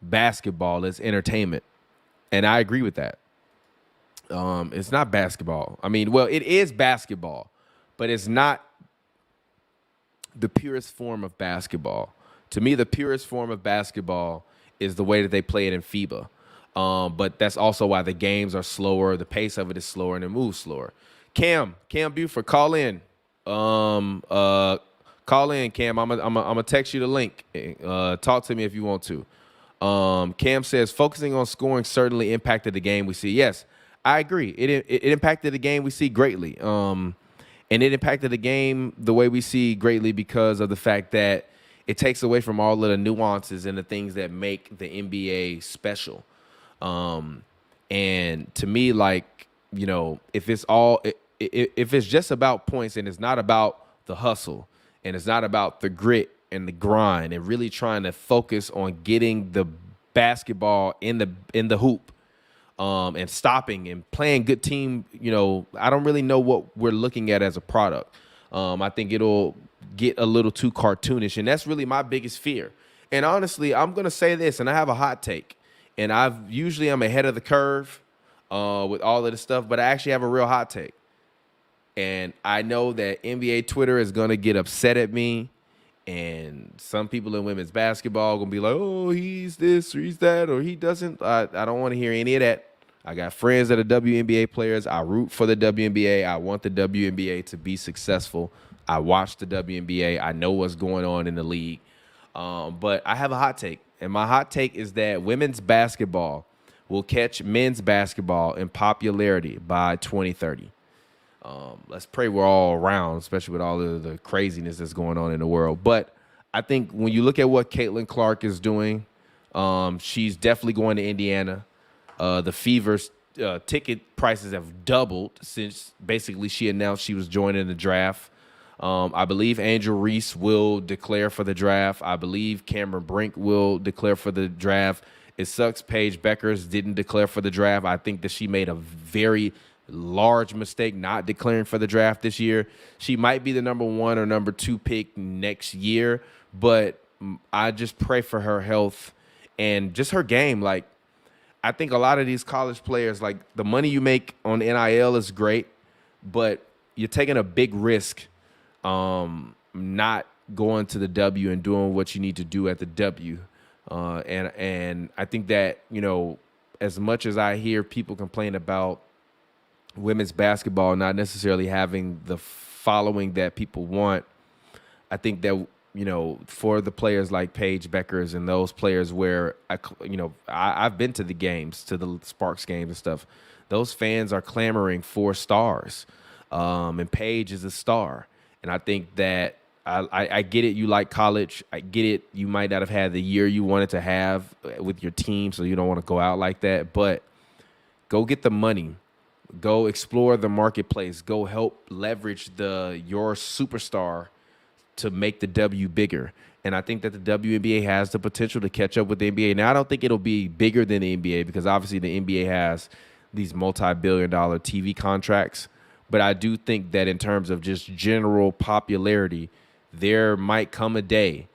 basketball, it's entertainment. And I agree with that. It's not basketball. I mean, well, it is basketball, but it's not the purest form of basketball. To me, the purest form of basketball is the way that they play it in FIBA. But that's also why the games are slower, the pace of it is slower, and it moves slower. Cam Buford, call in. Call in, Cam. I'm gonna text you the link. Talk to me if you want to. Cam says, focusing on scoring certainly impacted the game we see. Yes, I agree. It impacted the game we see greatly. And it impacted the game the way we see greatly because of the fact that it takes away from all of the nuances and the things that make the NBA special. And to me, like, if it's just about points and it's not about the hustle and it's not about the grit and the grind and really trying to focus on getting the basketball in the hoop, and stopping and playing good team, I don't really know what we're looking at as a product. I think it'll get a little too cartoonish, and that's really my biggest fear. And honestly, I'm going to say this, and I have a hot take, and I'm ahead of the curve with all of this stuff, but I actually have a real hot take. And I know that NBA Twitter is going to get upset at me. And some people in women's basketball are going to be like, oh, he's this or he's that or he doesn't. I don't want to hear any of that. I got friends that are WNBA players. I root for the WNBA. I want the WNBA to be successful. I watch the WNBA. I know what's going on in the league. But I have a hot take. And my hot take is that women's basketball will catch men's basketball in popularity by 2030. Let's pray we're all around, especially with all of the craziness that's going on in the world. But I think when you look at what Caitlin Clark is doing, she's definitely going to Indiana. The Fever's ticket prices have doubled since basically she announced she was joining the draft. I believe Angel Reese will declare for the draft. I believe Cameron Brink will declare for the draft. It sucks Paige Beckers didn't declare for the draft. I think that she made a very large mistake not declaring for the draft this year. She might be the number 1 or number 2 pick next year, but I just pray for her health and just her game. Like, I think a lot of these college players, like, the money you make on NIL is great, but you're taking a big risk not going to the W and doing what you need to do at the W. And I think that, as much as I hear people complain about women's basketball not necessarily having the following that people want, I think that for the players like Paige Beckers and those players where I've been to the games, to the Sparks games and stuff. Those fans are clamoring for stars, and Paige is a star. And I think that I get it. You like college. I get it. You might not have had the year you wanted to have with your team, so you don't want to go out like that. But go get the money. Go explore the marketplace. Go help leverage your superstar to make the W bigger. And I think that the WNBA has the potential to catch up with the NBA. Now, I don't think it'll be bigger than the NBA because obviously the NBA has these multi-billion-dollar TV contracts. But I do think that in terms of just general popularity, there might come a day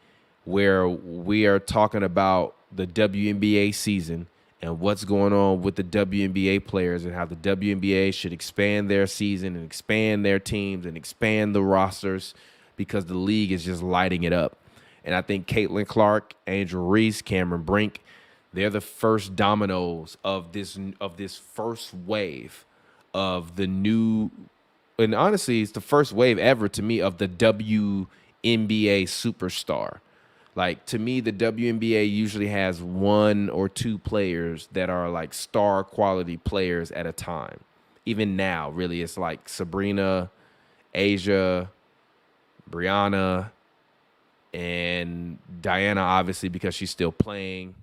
where we are talking about the WNBA season and what's going on with the WNBA players and how the WNBA should expand their season and expand their teams and expand the rosters because the league is just lighting it up. And I think Caitlin Clark, Angel Reese, Cameron Brink, they're the first dominoes of this first wave of the new, and honestly, it's the first wave ever to me of the WNBA superstar. Like, to me, the WNBA usually has one or two players that are like star quality players at a time. Even now, really, it's like Sabrina, Asia, Brianna, and Diana, obviously, because she's still playing.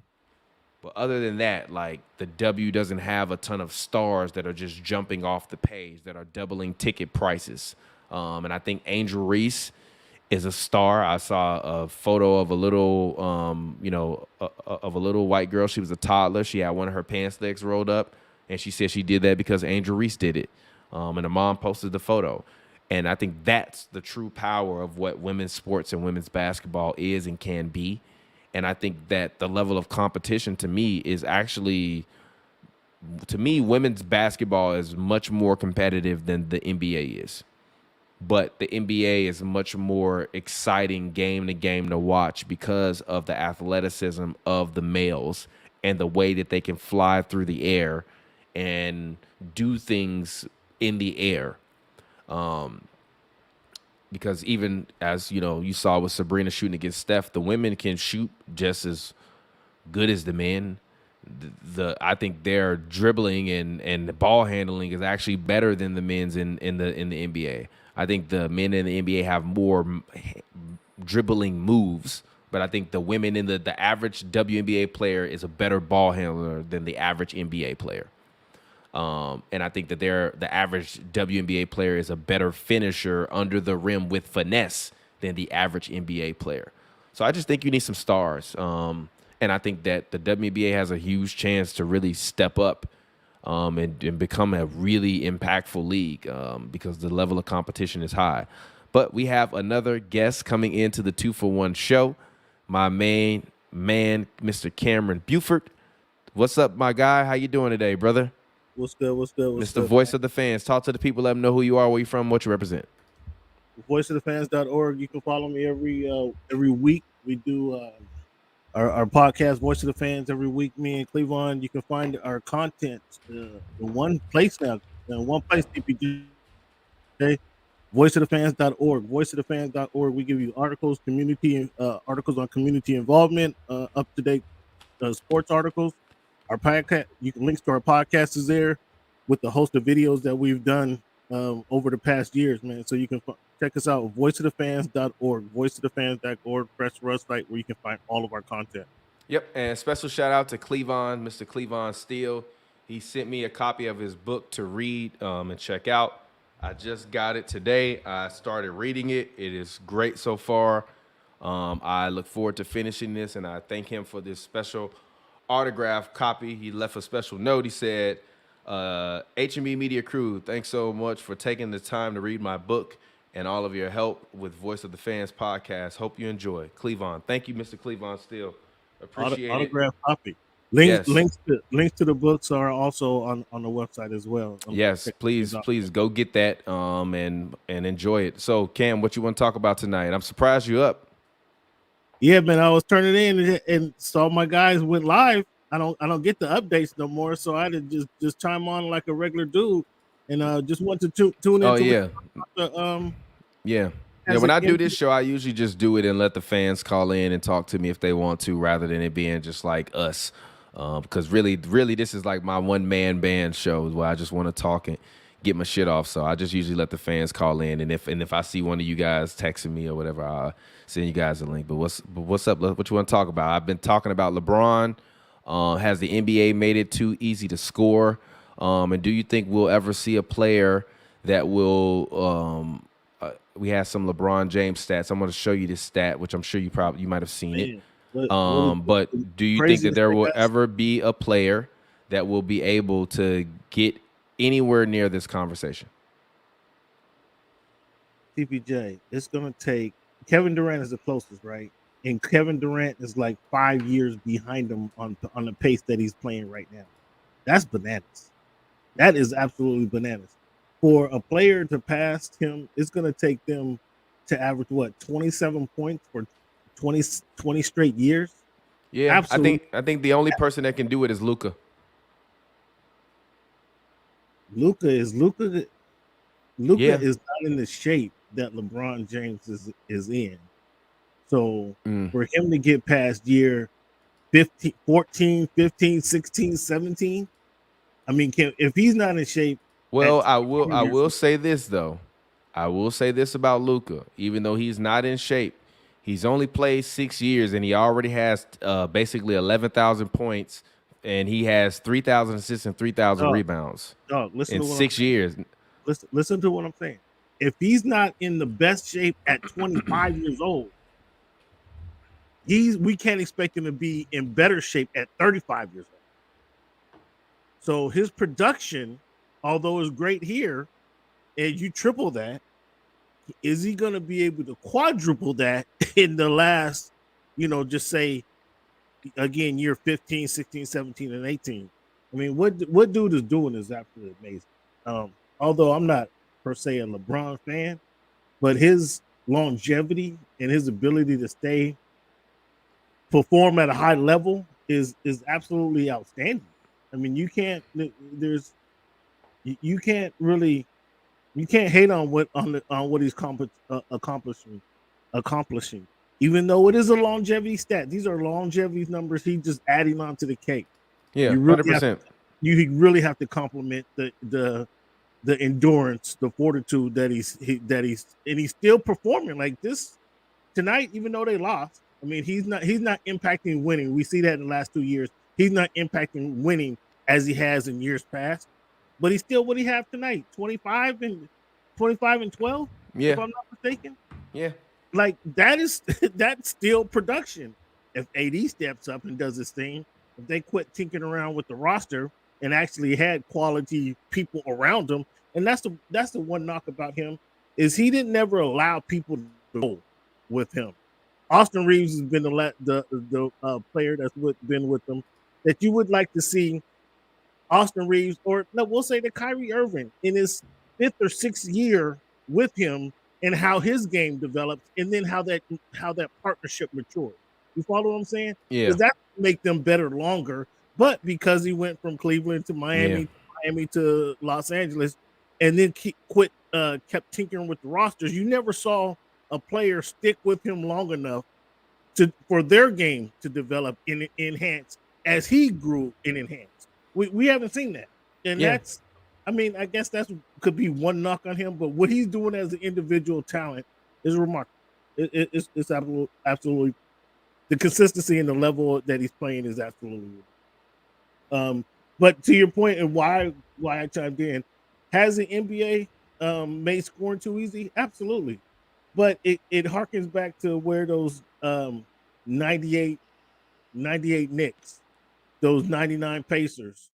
But other than that, like, the W doesn't have a ton of stars that are just jumping off the page, that are doubling ticket prices. And I think Angel Reese is a star. I saw a photo of a little, of a little white girl. She was a toddler. She had one of her pants legs rolled up, and she said she did that because Angel Reese did it. And the mom posted the photo. And I think that's the true power of what women's sports and women's basketball is and can be. And I think that the level of competition to me is actually, women's basketball is much more competitive than the NBA is. But the NBA is a much more exciting game to watch because of the athleticism of the males and the way that they can fly through the air and do things in the air. Because even as, you saw with Sabrina shooting against Steph, the women can shoot just as good as the men. I think their dribbling and the ball handling is actually better than the men's in the NBA. I think the men in the NBA have more dribbling moves, but I think the women in the average WNBA player is a better ball handler than the average NBA player. And I think that the average WNBA player is a better finisher under the rim with finesse than the average NBA player. So I just think you need some stars. And I think that the WNBA has a huge chance to really step up and become a really impactful league because the level of competition is high. But we have another guest coming into the 2-for-1 show, my main man, Mr. Cameron Buford. What's up, my guy? How you doing today, brother? What's good? Mr. Voice of the Fans. Talk to the people, let them know who you are, where you're from, what you represent. voiceofthefans.org. You can follow me every week. We do our podcast, Voice of the Fans, every week. Me and Cleavon. You can find our content in one place now. In one place, TPJ. Voiceofthefans.org. Voiceofthefans.org. We give you articles, articles on community involvement, up to date sports articles. Our podcast, you can links to our podcast is there with the host of videos that we've done over the past years, man. So you can check us out, voiceofthefans.org, voiceofthefans.org, press for us site where you can find all of our content. Yep, and special shout out to Cleavon, Mr. Cleavon Steele. He sent me a copy of his book to read and check out. I just got it today. I started reading it. It is great so far. I look forward to finishing this, and I thank him for this special autograph copy. He left a special note. He said, HNB Media crew, thanks so much for taking the time to read my book and all of your help with Voice of the Fans podcast. Hope you enjoy. Cleavon. Thank you, Mr. Cleavon Steele. Appreciate autograph it. Copy. Links to the books are also on the website as well. Yes, please go get that and enjoy it. So, Cam, what you want to talk about tonight? I'm surprised you up. Yeah, man, I was turning in and saw my guys went live. I don't get the updates no more, so I had to just chime on like a regular dude, and just want to tune in. Oh yeah, yeah. Yeah, when I do this show, I usually just do it and let the fans call in and talk to me if they want to, rather than it being just like us. Because really, this is like my one-man band show where I just want to talk and get my shit off. So I just usually let the fans call in, and if I see one of you guys texting me or whatever, I'll send you guys a link. But what's up? What you want to talk about? I've been talking about LeBron. Has the NBA made it too easy to score? And do you think we'll ever see a player that will? We have some LeBron James stats. I'm going to show you this stat, which I'm sure you might have seen it. But do you think that there will ever be a player that will be able to get anywhere near this conversation? TPJ, it's going to take Kevin Durant is the closest, right? And Kevin Durant is like 5 years behind him on the pace that he's playing right now. That's bananas. That is absolutely bananas. For a player to pass him, it's going to take them to average, 27 points for 20 straight years? Yeah, absolutely. I think the only person that can do it is Luka. Luka is not in the shape that LeBron James is in. So for him to get past year 15, 14, 15, 16, 17, I mean, if he's not in shape. Well, I will say this though. I will say this about Luka. Even though he's not in shape, he's only played 6 years and he already has basically 11,000 points, and he has 3,000 assists and 3,000 rebounds. Listen in to what 6 years. Listen to what I'm saying. If he's not in the best shape at 25 years old, we can't expect him to be in better shape at 35 years old. So his production, although is great here, and you triple that, is he going to be able to quadruple that in the last, just say, again, year 15, 16, 17, and 18? I mean, what dude is doing is absolutely amazing. Although I'm not per se a LeBron fan, but his longevity and his ability to perform at a high level is absolutely outstanding. I mean, you can't hate on what he's accomplishing, even though it is a longevity stat. These are longevity numbers. He's just adding on to the cake. Yeah, 100%. You really have to compliment the endurance, the fortitude that he's still performing like this tonight, even though they lost. I mean, he's not impacting winning. We see that in the last 2 years. He's not impacting winning as he has in years past. But he's still what he have tonight, 25 and 12, yeah, if I'm not mistaken. Yeah. Like that's still production. If AD steps up and does his thing, if they quit tinkering around with the roster and actually had quality people around him, and that's the one knock about him, is he didn't never allow people to go with him. Austin Reeves has been the player that's been with them that you would like to see. Austin Reeves, or no, we'll say that Kyrie Irving in his 5th or 6th year with him, and how his game develops, and then how that partnership matured. You follow what I'm saying? Yeah. Because that make them better longer. But because he went from Cleveland to Miami to Los Angeles, and then kept tinkering with the rosters, you never saw a player stick with him long enough for their game to develop and enhance as he grew and enhanced. We haven't seen that, and that's. I mean, I guess that could be one knock on him, but what he's doing as an individual talent is remarkable. It's absolutely the consistency and the level that he's playing is absolutely. But to your point and why I chimed in, has the NBA made scoring too easy? Absolutely, but it harkens back to where those 98 Knicks, those 99 Pacers,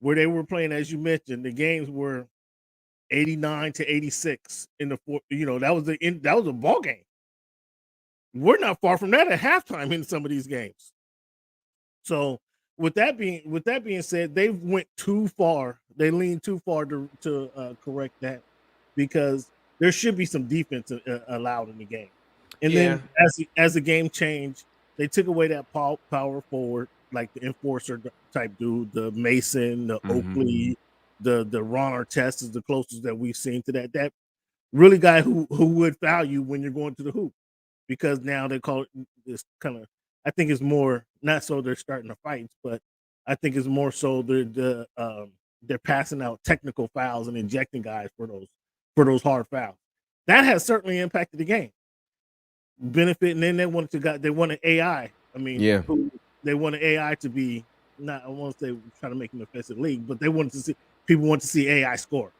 where they were playing, as you mentioned, the games were 89 to 86 in the fourth. That was a ball game. We're not far from that at halftime in some of these games. So with that being said, they went too far. They leaned too far to correct that, because there should be some defense allowed in the game. And then as the game changed, they took away that power forward, like the enforcer type dude, the Mason, the Oakley, the Ron Artest is the closest that we've seen to that. really guy who would foul you when you're going to the hoop, because now they call it this kind of. I think it's more not so they're starting the fights, but I think it's more so they're passing out technical fouls and injecting guys for those hard fouls. That has certainly impacted the game. Benefit, and then they wanted AI. I mean, Yeah. they wanted AI to be not. I won't say trying to make an offensive league, but they wanted to see people want to see AI score.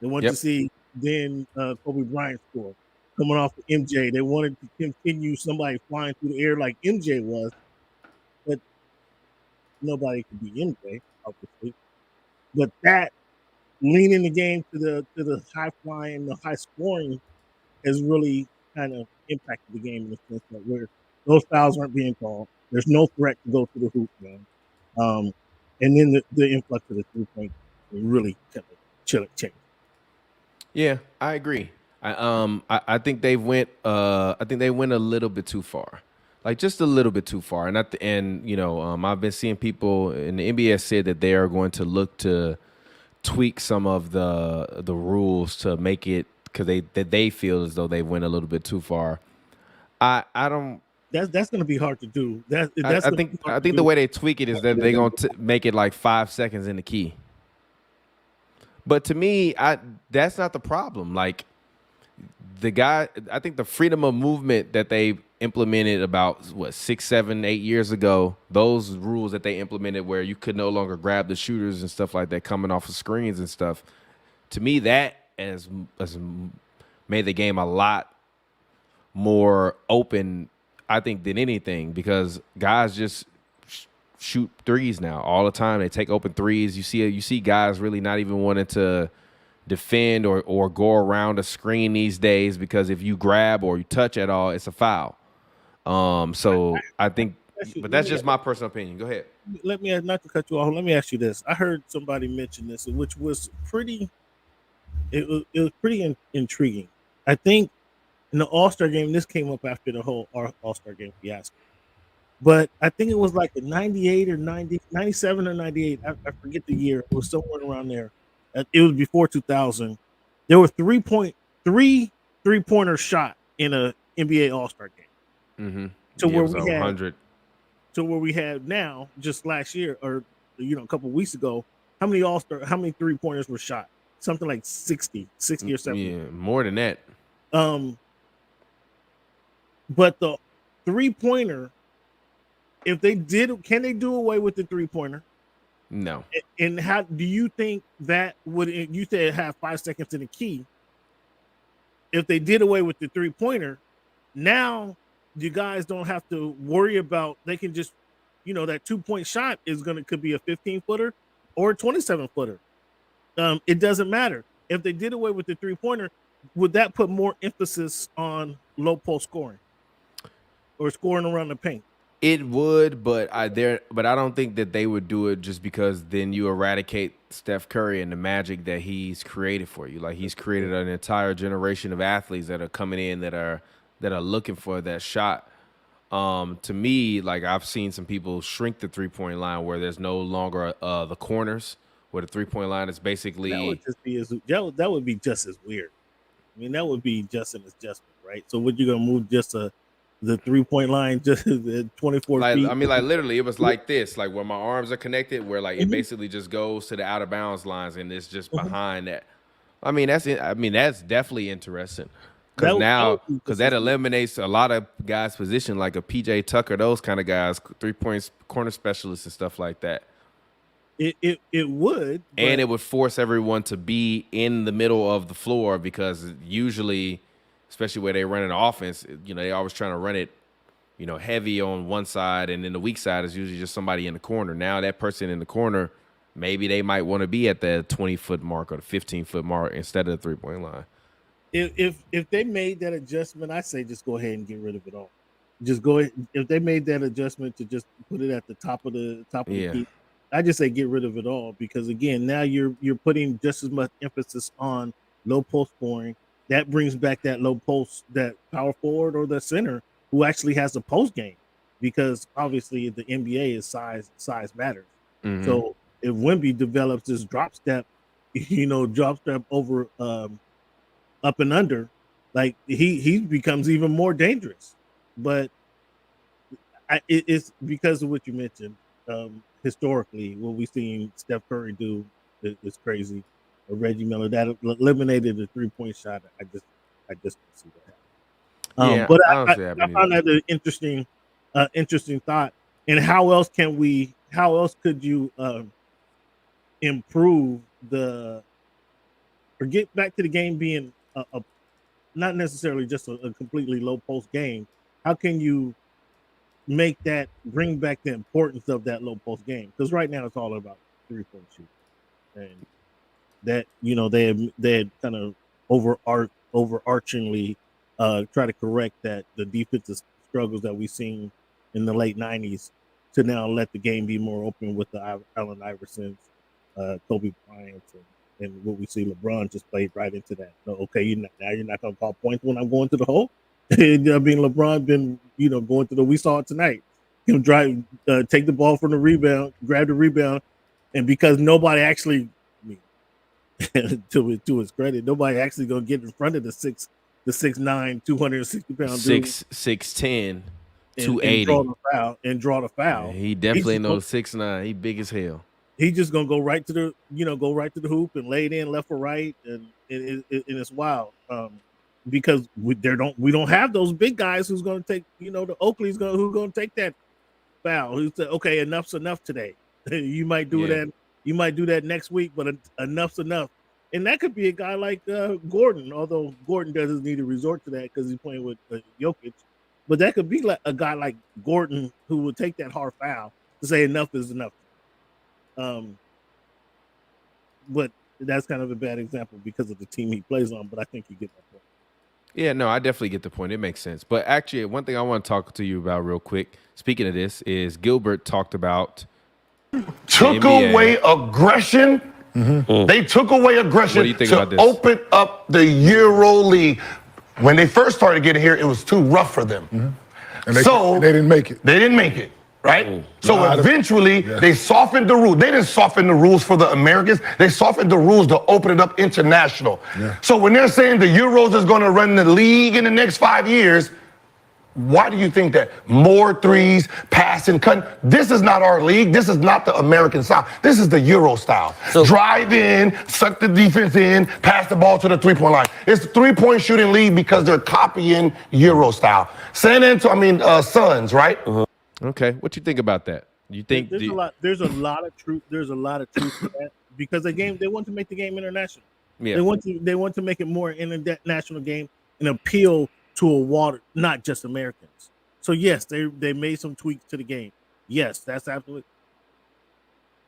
They wanted to see then Kobe Bryant score coming off of MJ. They wanted to continue somebody flying through the air like MJ was, but nobody could be MJ, obviously. But that leaning the game to the high flying, the high scoring has really kind of impacted the game in the sense that where those fouls aren't being called. There's no threat to go to the hoop, man. And then the influx of the 3-point really kind of changed. Yeah, I agree. I think they went a little bit too far, like just a little bit too far. And I've been seeing people in the NBA said that they are going to look to tweak some of the rules to make it because they feel as though they went a little bit too far. I don't. That's going to be hard to do. I think the way they tweak it is that they're going to make it like 5 seconds in the key. But to me, that's not the problem. Like I think the freedom of movement that they implemented about 6, 7, 8 years ago, those rules that they implemented where you could no longer grab the shooters and stuff like that coming off of screens and stuff. To me, that has made the game a lot more open, I think, than anything, because guys just shoot threes now all the time. They take open threes. You see guys really not even wanting to defend or go around a screen these days, because if you grab or you touch at all, it's a foul. So I think, but that's just my personal opinion. Go ahead. Let me, not to cut you off, let me ask you this. I heard somebody mention this, which was pretty intriguing. I think in the All-Star game, this came up after the whole All-Star game fiasco. But I think it was like a 98 or 90, 97 or 98. I forget the year. It was somewhere around there. It was before 2000. There were three three-pointer shot in a NBA All-Star game. Mm-hmm. To where we had 100. To where we had now, just last year or a couple of weeks ago, how many three-pointers were shot? Something like 60 or 70. Yeah, more than that. But the three-pointer, if they did, can they do away with the three-pointer? No. And how do you think that would, you said have 5 seconds in the key. If they did away with the three-pointer, now you guys don't have to worry about, they can just, that 2-point shot could be a 15-footer or a 27-footer. It doesn't matter. If they did away with the three-pointer, would that put more emphasis on low post scoring or scoring around the paint? It would, but I don't think that they would do it just because then you eradicate Steph Curry and the magic that he's created for you. Like, he's created an entire generation of athletes that are coming in that are looking for that shot. To me, like, I've seen some people shrink the 3-point line where there's no longer the corners, where the 3-point line is basically that would be just as weird. I mean, that would be just an adjustment, right? So what, you gonna move just the 3-point line just 24 feet? I mean, like, literally, it was like this, like where my arms are connected, where like it basically just goes to the out of bounds lines, and it's just behind that. I mean, that's it. I mean, that's definitely interesting, because that eliminates a lot of guys' position, like a PJ Tucker, those kind of guys, 3-point corner specialists and stuff like that. It would, and it would force everyone to be in the middle of the floor, because usually, especially where they run an offense, they always trying to run it, heavy on one side, and then the weak side is usually just somebody in the corner. Now that person in the corner, maybe they might want to be at the 20-foot mark or the 15-foot mark instead of the 3-point line. If they made that adjustment, I say just go ahead and get rid of it all. Just go ahead. If they made that adjustment to just put it at the top of the key, I just say get rid of it all, because again, now you're putting just as much emphasis on low post scoring. That brings back that low post, that power forward or the center who actually has a post game, because obviously the NBA is size matters. Mm-hmm. So if Wemby develops this drop step over up and under, like he becomes even more dangerous. But it's because of what you mentioned. Historically, what we've seen Steph Curry do is crazy. Reggie Miller that eliminated the 3-point shot. I just don't see that. Yeah, But I I don't see that found that an interesting thought. And how else could you improve or get back to the game being a not necessarily just a completely low post game? How can you bring back the importance of that low post game? Because right now it's all about 3-point shooting, and that they had kind of overarchingly try to correct the defensive struggles that we've seen in the late 90s to now let the game be more open with the Allen Iversons, Kobe Bryant, and what we see LeBron just played right into that. So, okay, you're not going to call points when I'm going to the hole. And LeBron been going to we saw it tonight. Him drive, take the ball from the rebound, grab the rebound, and because nobody actually, to his credit, nobody actually gonna get in front of the 6'9", 260-pound dude. 6'10", 280 and draw the foul. Yeah, he definitely knows 6'9". He big as hell. He just gonna go right to the hoop and lay it in left or right, and it's wild. Because we don't have those big guys who's gonna take the Oakley's who's gonna take that foul. Who said, okay, enough's enough today. You might do that. You might do that next week, but enough's enough. And that could be a guy like Gordon, although Gordon doesn't need to resort to that because he's playing with Jokic. But that could be like a guy like Gordon who would take that hard foul to say enough is enough. But that's kind of a bad example because of the team he plays on. But I think you get that point. Yeah, no, I definitely get the point. It makes sense. But actually, one thing I want to talk to you about real quick, speaking of this, is Gilbert talked about took away aggression. Mm-hmm. They took away aggression What do you think about this? Open up the Euro League. When they first started getting here, it was too rough for them. Mm-hmm. And they didn't make it. They didn't make it, right? So eventually, they softened the rules. They didn't soften the rules for the Americans. They softened the rules to open it up international. Yeah. So when they're saying the Euros is going to run the league in the next 5 years, why do you think that? More threes, passing, cutting. This is not our league. This is not the American style. This is the Euro style. So, drive in, suck the defense in, pass the ball to the three-point line. It's a three-point shooting league because they're copying Euro style. Suns, right? Okay, what you think about that? You think there's a lot of truth. There's a lot of truth to that because they want to make the game international. Yeah. They want to make it more an international game and appeal to not just Americans. So yes, they made some tweaks to the game. Yes, that's absolutely.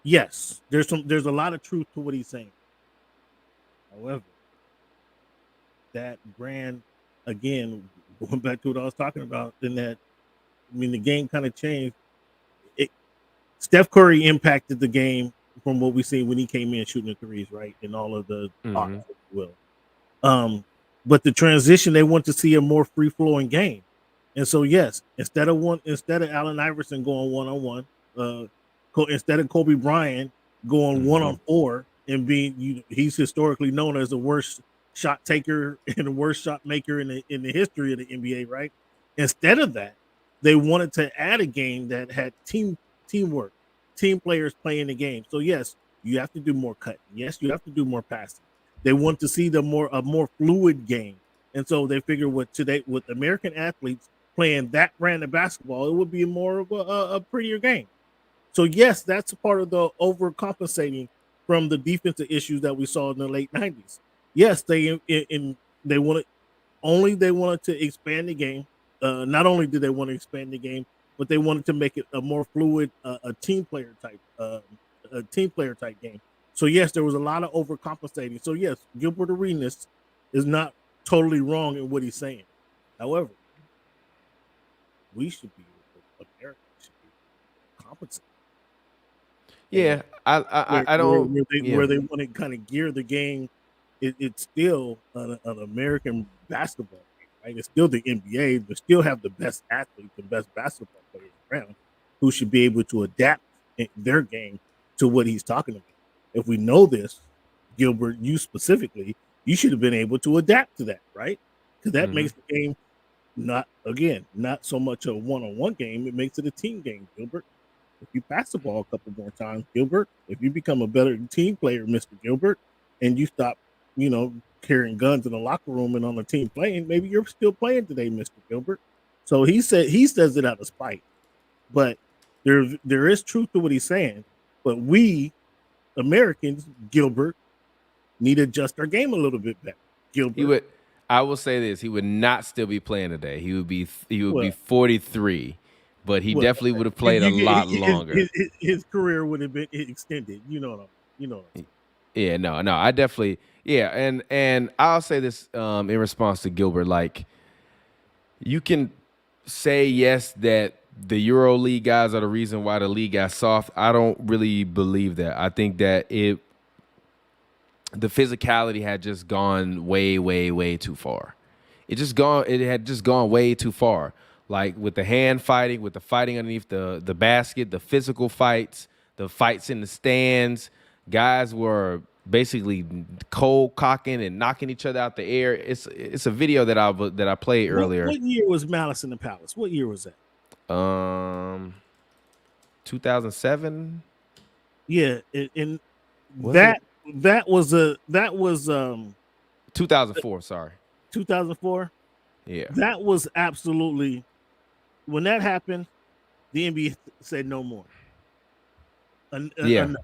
Yes, there's a lot of truth to what he's saying. However, that brand, again, going back to what I was talking about, in that, the game kind of changed. Steph Curry impacted the game from what we see when he came in shooting the threes, right, and all of the offense, if you will. But the transition, they want to see a more free-flowing game. And so, yes, instead of Allen Iverson going one-on-one, instead of Kobe Bryant going one-on-4 and he's historically known as the worst shot taker and the worst shot maker in the history of the NBA, right? Instead of that, they wanted to add a game that had teamwork, team players playing the game. So, yes, you have to do more cutting. Yes, you have to do more passing. They want to see a more fluid game. And so they figure with American athletes playing that brand of basketball, it would be more of a prettier game. So, yes, that's a part of the overcompensating from the defensive issues that we saw in the late 90s. Yes, they wanted to expand the game. Not only did they want to expand the game, but they wanted to make it a more fluid, a team player type game. So, yes, there was a lot of overcompensating. So, yes, Gilbert Arenas is not totally wrong in what he's saying. However, America should be compensating. Yeah, I don't. Where they want to kind of gear the game, it's still an American basketball game, right? It's still the NBA. They still have the best athletes, the best basketball players around, who should be able to adapt their game to what he's talking about. If we know this, Gilbert, you specifically, you should have been able to adapt to that, right? Because that Mhm. makes the game not so much a one-on-one game. It makes it a team game, Gilbert. If you pass the ball a couple more times, Gilbert, if you become a better team player, Mr. Gilbert, and you stop, carrying guns in the locker room and on the team playing, maybe you're still playing today, Mr. Gilbert. So he says it out of spite. But there is truth to what he's saying. But we Americans, Gilbert, need to adjust our game a little bit better. Gilbert. I will say this: he would not still be playing today. He would be Well- 43, but he Well, definitely would have played a lot longer. His career would have been extended. You know what I'm saying. Yeah, no, I definitely, and I'll say this in response to Gilbert, like, you can say yes that the Euro League guys are the reason why the league got soft. I don't really believe that. I think that the physicality had just gone way, way, way too far. It had just gone way too far. Like with the hand fighting, with the fighting underneath the basket, the physical fights, the fights in the stands. Guys were basically cold cocking and knocking each other out the air. It's a video that I played earlier. What year was Malice in the Palace? What year was that? 2007. Yeah, and Was that it? was 2004. Sorry, 2004. Yeah, that was absolutely when that happened. The NBA said no more. Enough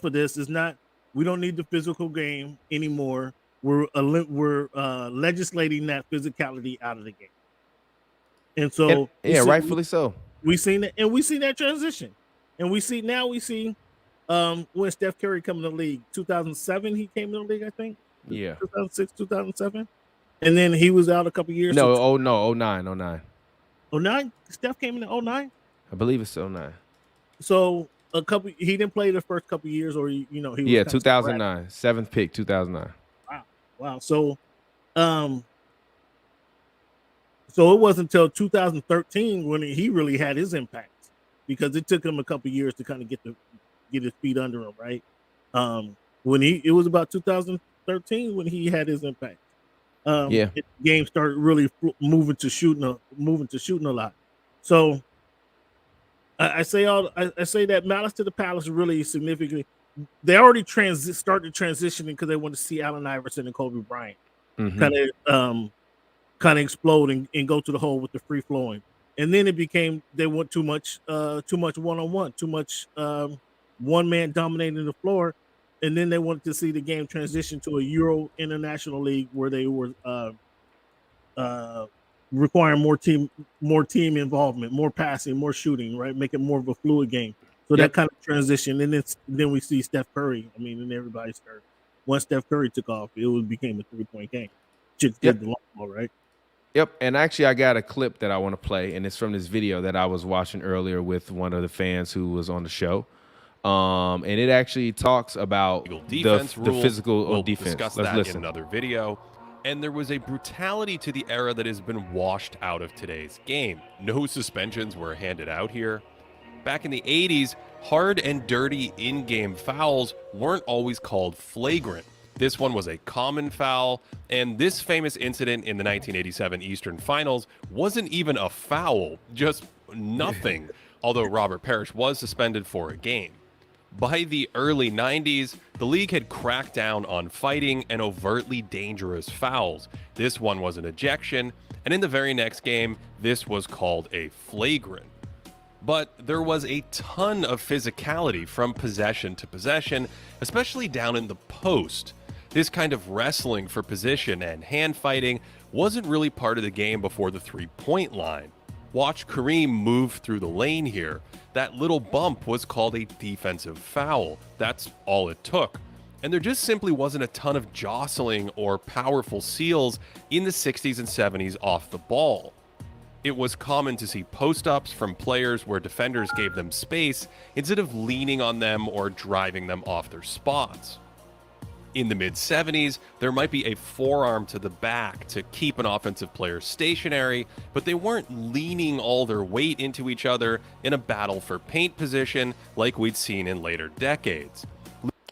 of this. Is not. We don't need the physical game anymore. We're legislating that physicality out of the game. And so, rightfully so. We seen that, and we see that transition, and we see when Steph Curry came in the league, 2007, he came in the league, I think. Yeah, 2006, 2007, and then he was out a couple years. No, 09. 09. Steph came in 09. I believe it's 09. So he didn't play the first couple years, or he was 2009, 7th pick, 2009. Wow. So, so it wasn't until 2013 when he really had his impact, because it took him a couple years to kind of get his feet under him, right? It was about 2013 when he had his impact. The game started really moving to shooting a lot. So I say that Malice to the Palace really significantly. They already started transitioning because they wanted to see Allen Iverson and Kobe Bryant kind of explode and go to the hole with the free flowing. And then it became they want too much one-on-one, too much one man dominating the floor. And then they wanted to see the game transition to a Euro International League where they were requiring more team involvement, more passing, more shooting, right? Make it more of a fluid game. So that kind of transition, and then we see Steph Curry. I mean, and everybody started. Once Steph Curry took off, it became a 3-point game. Chicks did the long ball, right? Yep, and actually I got a clip that I want to play, and it's from this video that I was watching earlier with one of the fans who was on the show. And it actually talks about the physical defense. Discuss Let's that listen. in another video. And there was a brutality to the era that has been washed out of today's game. No suspensions were handed out here. Back in the 80s, hard and dirty in-game fouls weren't always called flagrant. This one was a common foul, and this famous incident in the 1987 Eastern Finals wasn't even a foul, just nothing, although Robert Parrish was suspended for a game. By the early 90s, the league had cracked down on fighting and overtly dangerous fouls. This one was an ejection, and in the very next game, this was called a flagrant. But there was a ton of physicality from possession to possession, especially down in the post. This kind of wrestling for position and hand fighting wasn't really part of the game before the three-point line. Watch Kareem move through the lane here. That little bump was called a defensive foul. That's all it took. And there just simply wasn't a ton of jostling or powerful seals in the 60s and 70s off the ball. It was common to see post-ups from players where defenders gave them space instead of leaning on them or driving them off their spots. In the mid-70s, there might be a forearm to the back to keep an offensive player stationary, but they weren't leaning all their weight into each other in a battle for paint position like we'd seen in later decades.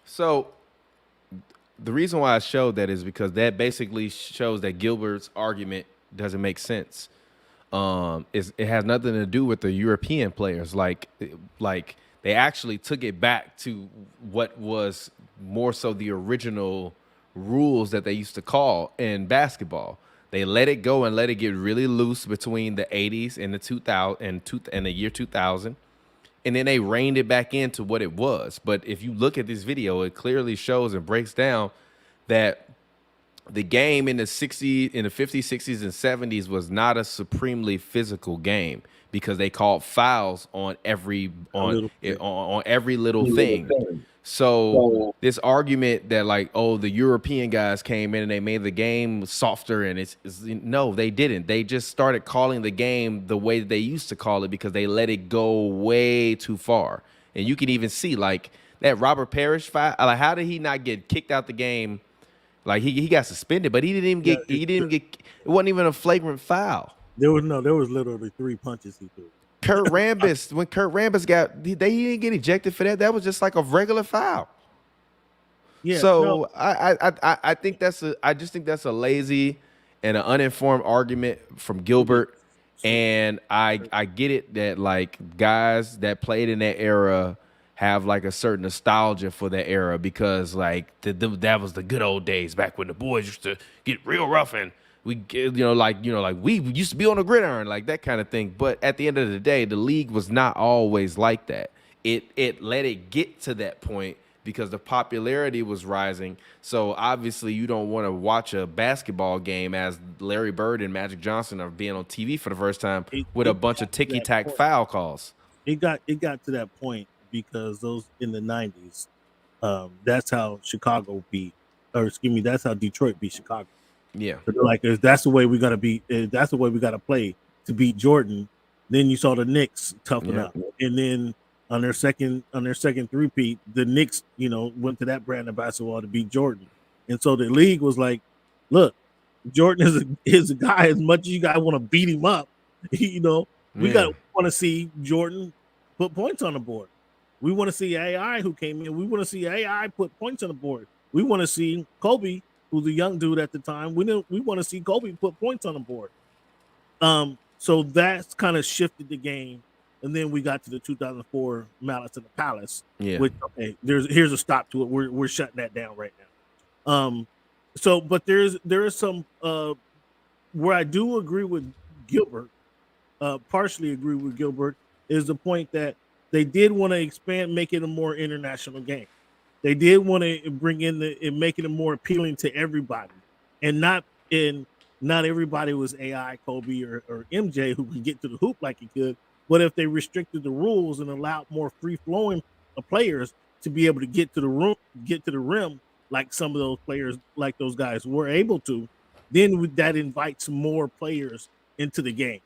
So the reason why I showed that is because that basically shows that Gilbert's argument doesn't make sense. It has nothing to do with the European players. Like they actually took it back to what was more so the original rules that they used to call in basketball. They let it go and let it get really loose between the 80s and the 2000 and the year 2000. And then they reined it back into what it was. But if you look at this video, it clearly shows and breaks down that the game in the 50s, 60s, and 70s was not a supremely physical game because they called fouls on every little thing. So this argument that like, oh, the European guys came in and they made the game softer, and it's no, they didn't. They just started calling the game the way that they used to call it because they let it go way too far. And you can even see like that Robert Parrish foul. Like, how did he not get kicked out the game? Like he got suspended, but he didn't even get. It wasn't even a flagrant foul. There was literally 3 punches he threw. Kurt Rambis, when Kurt Rambis he didn't get ejected for that. That was just like a regular foul. Yeah. So no. I think I just think that's a lazy and an uninformed argument from Gilbert. And I get it that like guys that played in that era have like a certain nostalgia for that era because like that was the good old days back when the boys used to get real rough and we we used to be on the gridiron, like that kind of thing. But at the end of the day, the league was not always like that. It let it get to that point because the popularity was rising. So obviously you don't want to watch a basketball game as Larry Bird and Magic Johnson are being on TV for the first time with a bunch of ticky-tack foul calls. It got to that point because those in the 90s, that's how that's how Detroit beat Chicago. Yeah, so like that's the way we gotta be. That's the way we gotta play to beat Jordan. Then you saw the Knicks toughen up, and then on their second three-peat, the Knicks went to that brand of basketball to beat Jordan, and so the league was like, "Look, Jordan is a guy. As much as you guys want to beat him up, we want to see Jordan put points on the board. We want to see AI who came in. We want to see AI put points on the board. We want to see Kobe." Who's a young dude at the time. We want to see Kobe put points on the board. So that's kind of shifted the game. And then we got to the 2004 Malice in the Palace. Yeah. Which, here's a stop to it. We're shutting that down right now. But there is some where I do agree with Gilbert, partially agree with Gilbert, is the point that they did want to expand, make it a more international game. They did want to bring in and make it more appealing to everybody, and not everybody was AI, Kobe, or MJ who could get to the hoop like he could. But if they restricted the rules and allowed more free flowing players to be able to get to the rim, like some of those players, like those guys were able to, then that invites more players into the game.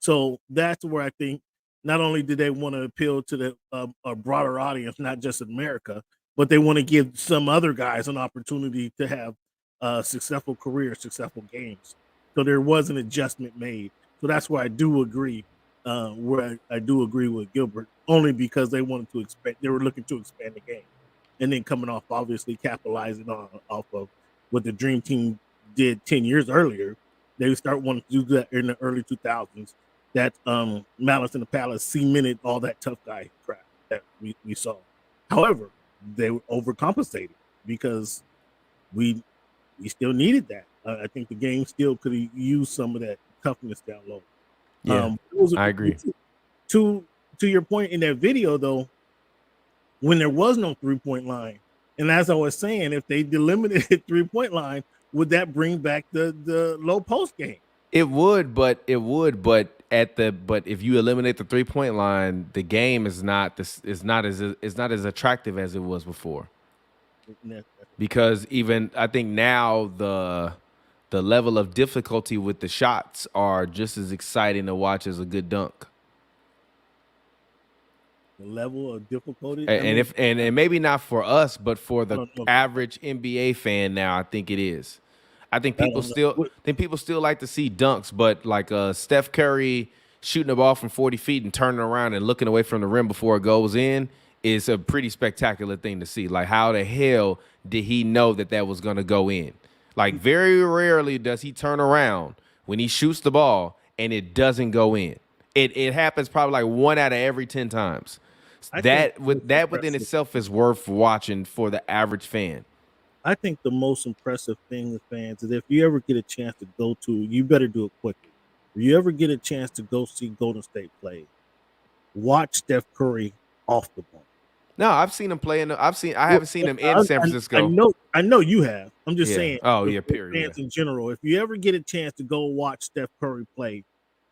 So that's where I think not only did they want to appeal to a broader audience, not just in America, but they want to give some other guys an opportunity to have successful careers, successful games. So there was an adjustment made. So that's why I do agree. I do agree with Gilbert, only because they wanted to expand. They were looking to expand the game, and then coming off, obviously capitalizing off of what the Dream Team did 10 years earlier. They start wanting to do that in the early 2000s. That Malice in the Palace cemented all that tough guy crap that we saw. However, they were overcompensated because we still needed that. I think the game still could have used some of that toughness down low. Yeah, I agree. To your point in that video, though, when there was no 3-point line, and as I was saying, if they delimited 3-point line, would that bring back the low post game? It would, but if you eliminate the 3-point line, the game is not as attractive as it was before. Because even I think now the level of difficulty with the shots are just as exciting to watch as a good dunk. The level of difficulty, and maybe not for us, but for the average NBA fan now, I think it is. I think people still like to see dunks, but like Steph Curry shooting the ball from 40 feet and turning around and looking away from the rim before it goes in is a pretty spectacular thing to see. Like, how the hell did he know that was going to go in? Like, very rarely does he turn around when he shoots the ball and it doesn't go in. It happens probably like 1 out of every 10 times. That within itself is worth watching for the average fan. I think the most impressive thing with fans is if you ever get a chance to go to, you better do it quickly. If you ever get a chance to go see Golden State play, watch Steph Curry off the ball. No, I've seen him play I haven't seen him in San Francisco. I know you have. I'm just saying. Oh yeah, period. Fans in general. If you ever get a chance to go watch Steph Curry play,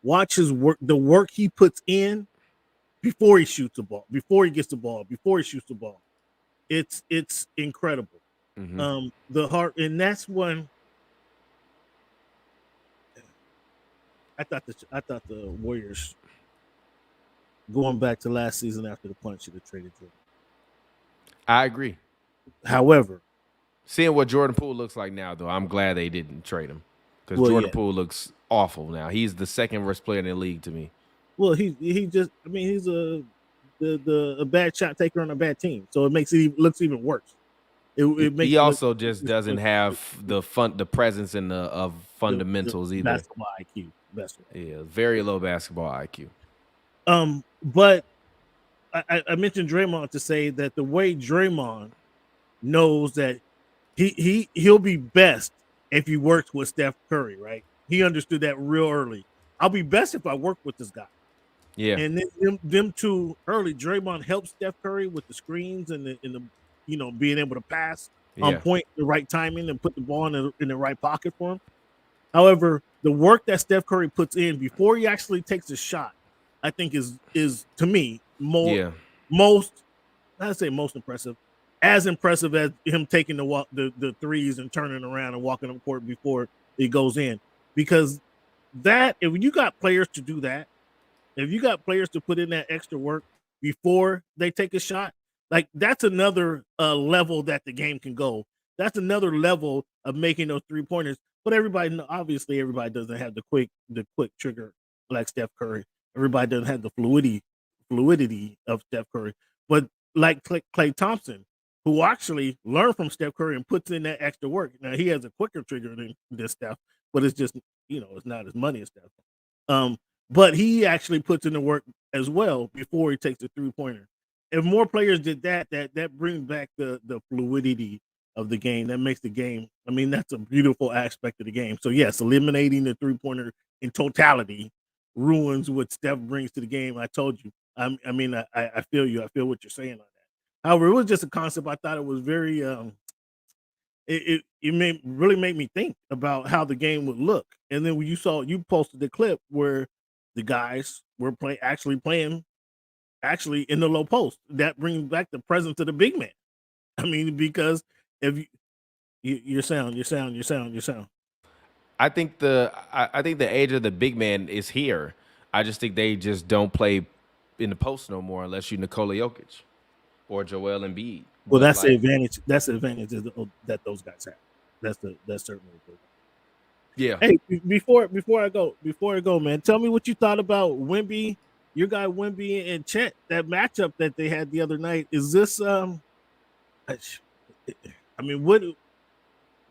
watch his work, the work he puts in before he shoots the ball, before he gets the ball, before he shoots the ball. It's incredible. Mm-hmm. The heart, and that's when I thought the Warriors, going back to last season after the punch, should have traded Jordan. I agree. However, seeing what Jordan Poole looks like now, though, I'm glad they didn't trade him because Jordan Poole looks awful now. He's the second worst player in the league to me. Well, he just, I mean, he's a bad shot taker on a bad team, so it looks even worse. He also just doesn't have the presence and of fundamentals either. Basketball IQ. Yeah, very low basketball IQ. But I mentioned Draymond to say that the way Draymond knows that he'll be best if he works with Steph Curry, right? He understood that real early. I'll be best if I work with this guy. Yeah. And then them two early, Draymond helped Steph Curry with the screens and the being able to pass on point, the right timing, and put the ball in the right pocket for him. However, the work that Steph Curry puts in before he actually takes a shot, I think is to me most impressive, as impressive as him taking the threes and turning around and walking up court before it goes in. Because if you got players to do that, if you got players to put in that extra work before they take a shot, like that's another level that the game can go. That's another level of making those 3-pointers. But obviously everybody doesn't have the quick trigger like Steph Curry. Everybody doesn't have the fluidity of Steph Curry. But like Klay Thompson, who actually learned from Steph Curry and puts in that extra work. Now he has a quicker trigger than this Steph, but it's just it's not as money as Steph. But he actually puts in the work as well before he takes the 3-pointer. If more players did that brings back the fluidity of the game. That makes the game. I mean, that's a beautiful aspect of the game. So yes, eliminating the 3-pointer in totality ruins what Steph brings to the game. I told you. I feel you. I feel what you're saying on that. However, it was just a concept. I thought it was very. It really made me think about how the game would look. And then when you posted the clip where the guys were playing in the low post. That brings back the presence of the big man. I mean, because if your sound. I think the age of the big man is here. I just think they just don't play in the post no more unless you Nikola Jokic or Joel Embiid. Well, that's the advantage. That's the advantage that those guys have. That's certainly good. Yeah. Hey, before I go, man, tell me what you thought about Wemby, your guy Wemby and Chet, that matchup that they had the other night. Is this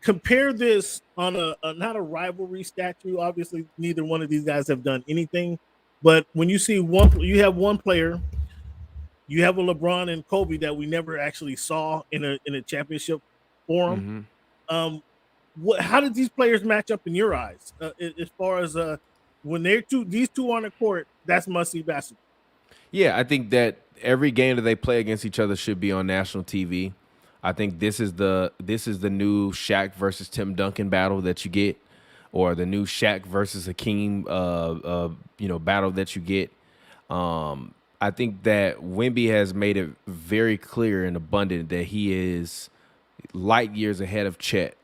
compare this on a not a rivalry statue. Obviously, neither one of these guys have done anything, but when you see you have one player, you have a LeBron and Kobe that we never actually saw in a championship forum. Mm-hmm. How did these players match up in your eyes as far as when these two on the court? That's must-see basketball. Yeah, I think that every game that they play against each other should be on national TV. I think this is the new Shaq versus Tim Duncan battle that you get, or the new Shaq versus Hakeem battle that you get. I think that Wemby has made it very clear and abundant that he is light years ahead of Chet.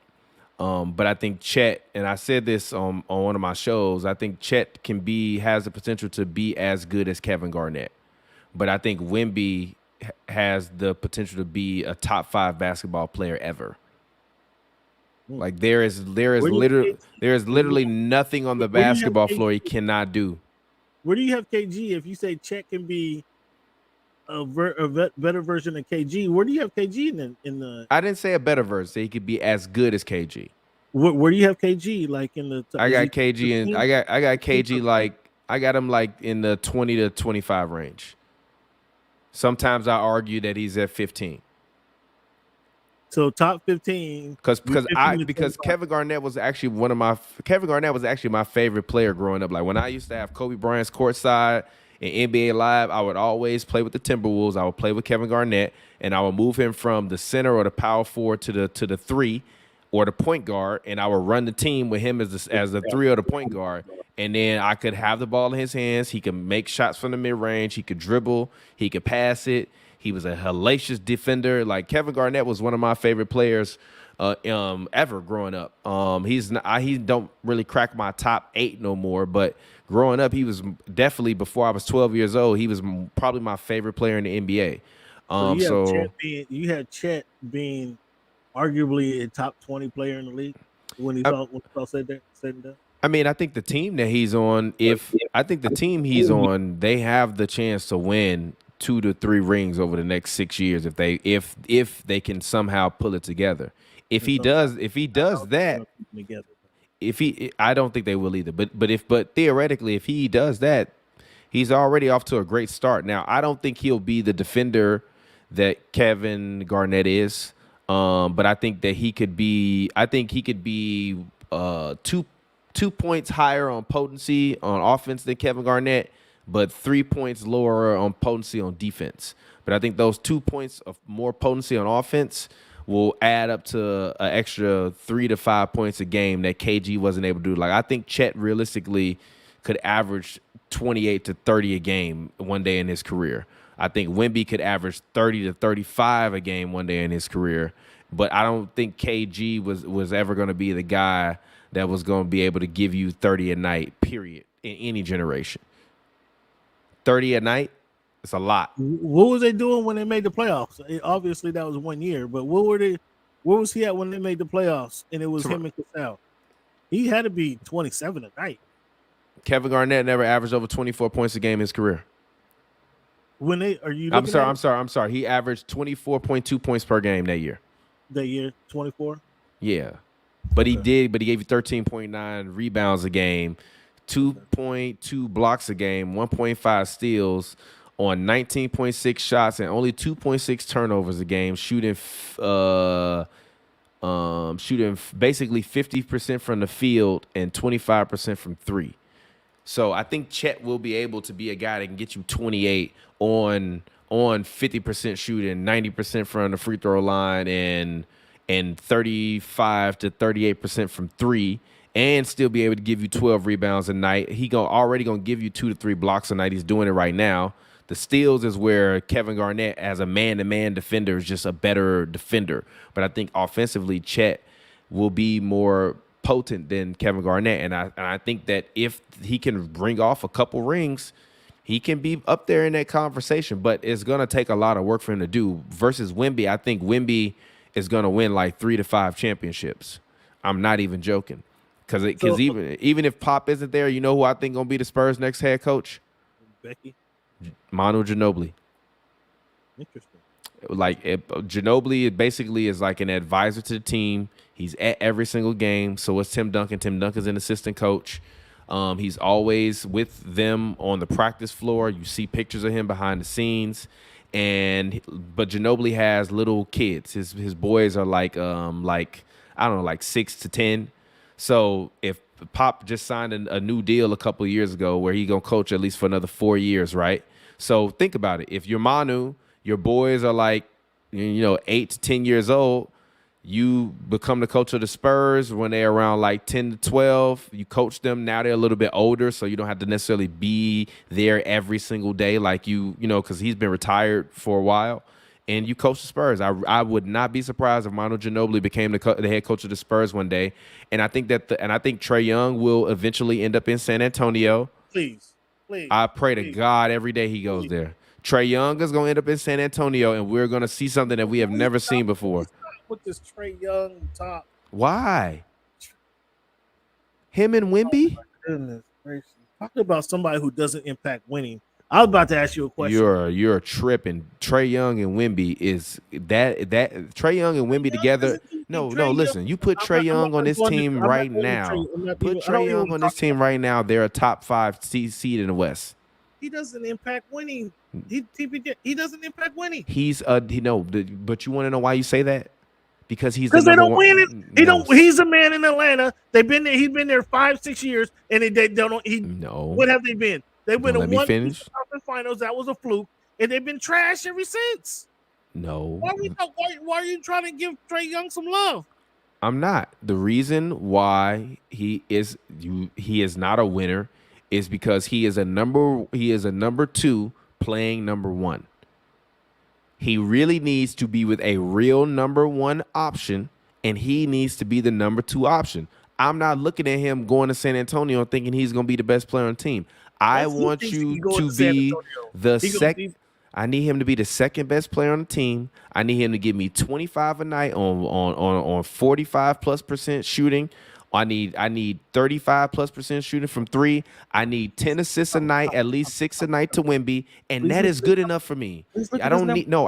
But I think Chet, and I said this on one of my shows, I think Chet has the potential to be as good as Kevin Garnett. But I think Wemby has the potential to be a top 5 basketball player ever. Like there is literally nothing on the basketball floor he cannot do. Where do you have KG if you say Chet can be better version of KG. Where do you have KG in the? I didn't say a better version. Say he could be as good as KG. Where do you have KG? Like in the? I got KG and I got KG like I got him like in the 20 to 25 range. Sometimes I argue that he's at 15. So top 15. Because Kevin Garnett was actually my favorite player growing up. Like when I used to have Kobe Bryant's courtside in NBA Live, I would always play with the Timberwolves. I would play with Kevin Garnett, and I would move him from the center or the power forward to the three or the point guard, and I would run the team with him as the three or the point guard. And then I could have the ball in his hands. He could make shots from the mid range. He could dribble. He could pass it. He was a hellacious defender. Like Kevin Garnett was one of my favorite players ever growing up. He don't really crack my top 8 no more, but growing up, he was definitely, before I was 12 years old, he was probably my favorite player in the NBA. You had Chet being arguably a top 20 player in the league when he said that. I mean, I think the team that he's on, they have the chance to win 2 to 3 rings over the next 6 years if they can somehow pull it together. If he does that, I don't think they will either. But theoretically, if he does that, he's already off to a great start. Now, I don't think he'll be the defender that Kevin Garnett is. But I think that he could be. I think he could be 2 points higher on potency on offense than Kevin Garnett, but 3 points lower on potency on defense. But I think those 2 points of more potency on offense will add up to an extra 3 to 5 points a game that KG wasn't able to do. Like I think Chet realistically could average 28 to 30 a game one day in his career. I think Wemby could average 30 to 35 a game one day in his career. But I don't think KG was ever going to be the guy that was going to be able to give you 30 a night, period, in any generation. 30 a night, it's a lot. What was they doing when they made the playoffs? Obviously, that was 1 year. But where was he at when they made the playoffs? And it was him and Cassell. He had to be 27 a night. Kevin Garnett never averaged over 24 points a game in his career. I'm sorry. He averaged 24.2 points per game that year. That year, 24? Yeah. But he gave you 13.9 rebounds a game, 2.2 blocks a game, 1.5 steals on 19.6 shots and only 2.6 turnovers a game, shooting basically 50% from the field and 25% from three. So I think Chet will be able to be a guy that can get you 28 on 50% shooting, 90% from the free throw line, and 35 to 38% from three, and still be able to give you 12 rebounds a night. He already gonna give you 2 to 3 blocks a night. He's doing it right now. The steals is where Kevin Garnett, as a man-to-man defender, is just a better defender. But I think offensively, Chet will be more potent than Kevin Garnett, and I think that if he can bring off a couple rings, he can be up there in that conversation. But it's gonna take a lot of work for him to do. Versus Wemby, I think Wemby is gonna win like 3 to 5 championships. I'm not even joking, because even if Pop isn't there, you know who I think gonna be the Spurs' next head coach? Becky. Manu Ginobili. Interesting. Like Ginobili basically is like an advisor to the team. He's at every single game. So it's Tim Duncan. Tim Duncan's an assistant coach. He's always with them on the practice floor. You see pictures of him behind the scenes. But Ginobili has little kids. His boys are like I don't know, like 6 to 10. So if Pop just signed a new deal a couple of years ago where he's gonna coach at least for another 4 years, right? So think about it. If you're Manu, your boys are like 8 to 10 years old. You become the coach of the Spurs when they're around like 10 to 12. You coach them. Now they're a little bit older, so you don't have to necessarily be there every single day like because he's been retired for a while. And you coach the Spurs. I would not be surprised if Manu Ginobili became the head coach of the Spurs one day. And I think Trae Young will eventually end up in San Antonio. Please. I pray to God every day he goes there. Trae Young is going to end up in San Antonio, and we're going to see something that we have never seen before. With this Trae Young top. Why? Him and Wemby? Oh, goodness gracious. Talking about somebody who doesn't impact winning I was about to ask you a question. You're tripping. Trae Young and Wemby is that Trae Young and Wemby together. No, listen. You put Trae Young on this team right now. Put Trae Young on this team right now. They're a top 5 seed in the West. He doesn't impact winning. He doesn't impact winning. But you want to know why you say that? Because they don't win it. He don't. He's a man in Atlanta. They've been there. He's been there 5-6 years, and they don't. What have they been? They've been in one conference finals. That was a fluke, and they've been trash ever since. No. Why are you trying to give Trae Young some love? I'm not. The reason why he is not a winner is because he is a number 2 playing number 1. He really needs to be with a real number 1 option, and he needs to be the number 2 option. I'm not looking at him going to San Antonio thinking he's going to be the best player on the team. I want you to be the second. I need him to be the second best player on the team. I need him to give me 25 a night on 45+% shooting. I need 35+% shooting from 3. I need 10 assists a night, at least 6 a night to Wemby, and that is good enough for me. I don't need no.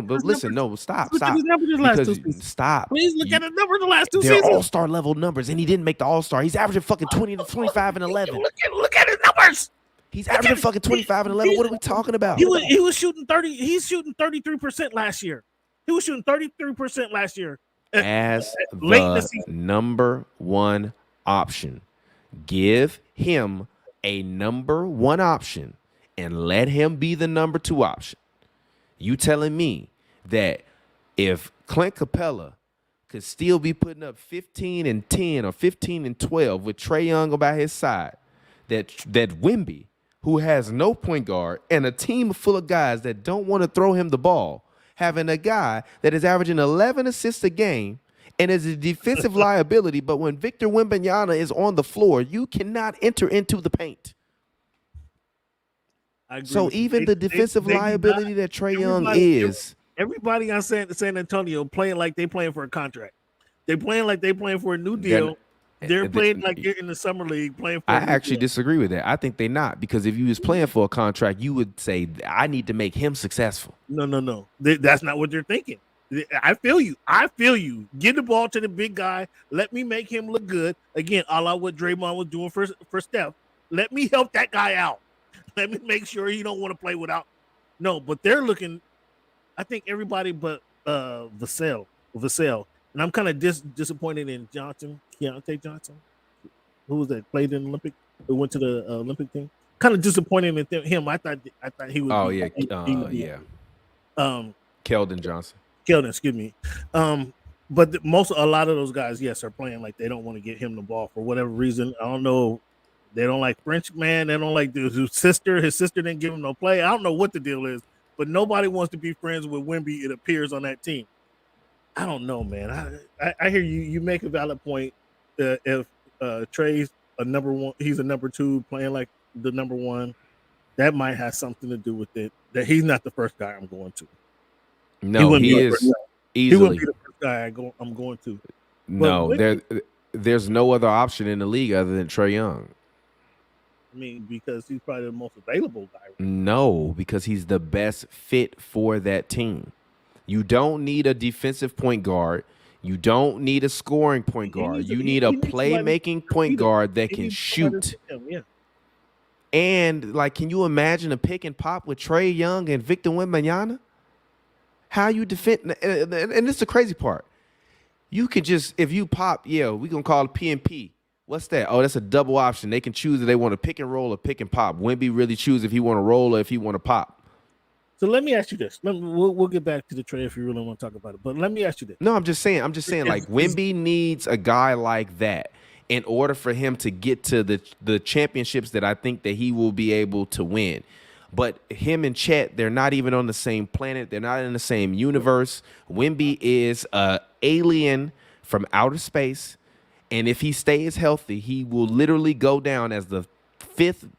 But listen, no, stop. Stop. Please look at the numbers the last 2 seasons. They're all-star level numbers, and he didn't make the all-star. He's averaging fucking 20 to 25 and 11. Look at his numbers. He's averaging fucking 25 and 11. What are we talking about? He was shooting 30. He's shooting 33% last year. He was shooting 33% last year. As the number 1 option. Give him a number 1 option and let him be the number 2 option. You telling me that if Clint Capella could still be putting up 15 and 10 or 15 and 12 with Trae Young by his side, that Wemby, who has no point guard and a team full of guys that don't want to throw him the ball, having a guy that is averaging 11 assists a game and is a defensive liability, but when Victor Wembanyama is on the floor, you cannot enter into the paint. So even the defensive liability that Trae Young is. Everybody on San Antonio playing like they playing for a contract. They're playing like they playing for a new deal. They're playing like they're in the summer league playing for. I actually disagree with that. I think they're not, because if you was playing for a contract, you would say, I need to make him successful. No. That's not what they're thinking. I feel you. Give the ball to the big guy. Let me make him look good. Again, a la what Draymond was doing for Steph. Let me help that guy out. Let me make sure he don't want to play without. No, but they're looking. I think everybody but Vassell. And I'm kind of disappointed in Keontae Johnson, who was that played in the Olympic, who went to the Olympic team. Kind of disappointed in him. I thought he was. Oh yeah, Keldon Johnson. Keldon, excuse me. But a lot of those guys, yes, are playing like they don't want to get him the ball for whatever reason. I don't know. They don't like French man. They don't like his sister. His sister didn't give him no play. I don't know what the deal is, but nobody wants to be friends with Wemby. It appears on that team. I don't know, man. I hear you. You make a valid point. If Trae's a number 1, he's a number 2 playing like the number 1. That might have something to do with it. That he's not the first guy I'm going to. No, he is easily. He wouldn't be the first guy I'm going to. No, there's no other option in the league other than Trae Young. I mean, because he's probably the most available guy. No, because he's the best fit for that team. You don't need a defensive point guard. You don't need a scoring point guard. You need a playmaking point guard that can shoot. And, can you imagine a pick and pop with Trae Young and Victor Wembanyama? How you defend? And this is the crazy part. You could just, if you pop, we're going to call it PNP. What's that? Oh, that's a double option. They can choose if they want to pick and roll or pick and pop. Wemby really choose if he want to roll or if he want to pop. So let me ask you this. We'll get back to the trade if you really want to talk about it. But let me ask you this. No, I'm just saying, Wemby needs a guy like that in order for him to get to the championships that I think that he will be able to win. But him and Chet, they're not even on the same planet. They're not in the same universe. Wemby is an alien from outer space. And if he stays healthy, he will literally go down as the 5th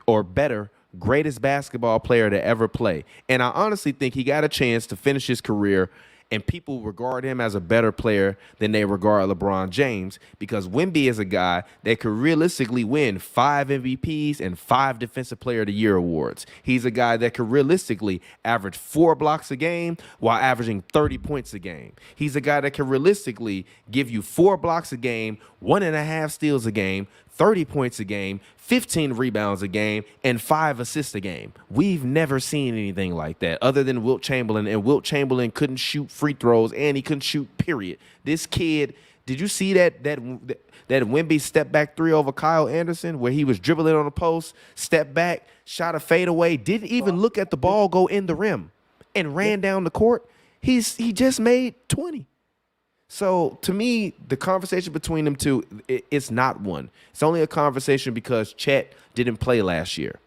or better greatest basketball player to ever play. And I honestly think he got a chance to finish his career And people regard him as a better player than they regard LeBron James, because Wemby is a guy that could realistically win 5 MVPs and 5 Defensive Player of the Year awards. He's a guy that could realistically average 4 blocks a game while averaging 30 points a game. He's a guy that can realistically give you 4 blocks a game, 1.5 steals a game, 30 points a game, 15 rebounds a game, and 5 assists a game. We've never seen anything like that other than Wilt Chamberlain, and Wilt Chamberlain couldn't shoot free throws and he couldn't shoot, period. This kid, did you see that Wemby step back 3 over Kyle Anderson where he was dribbling on the post, step back, shot a fadeaway, didn't even look at the ball go in the rim and ran down the court? He just made 20. So to me, the conversation between them two, it's not one. It's only a conversation because Chet didn't play last year.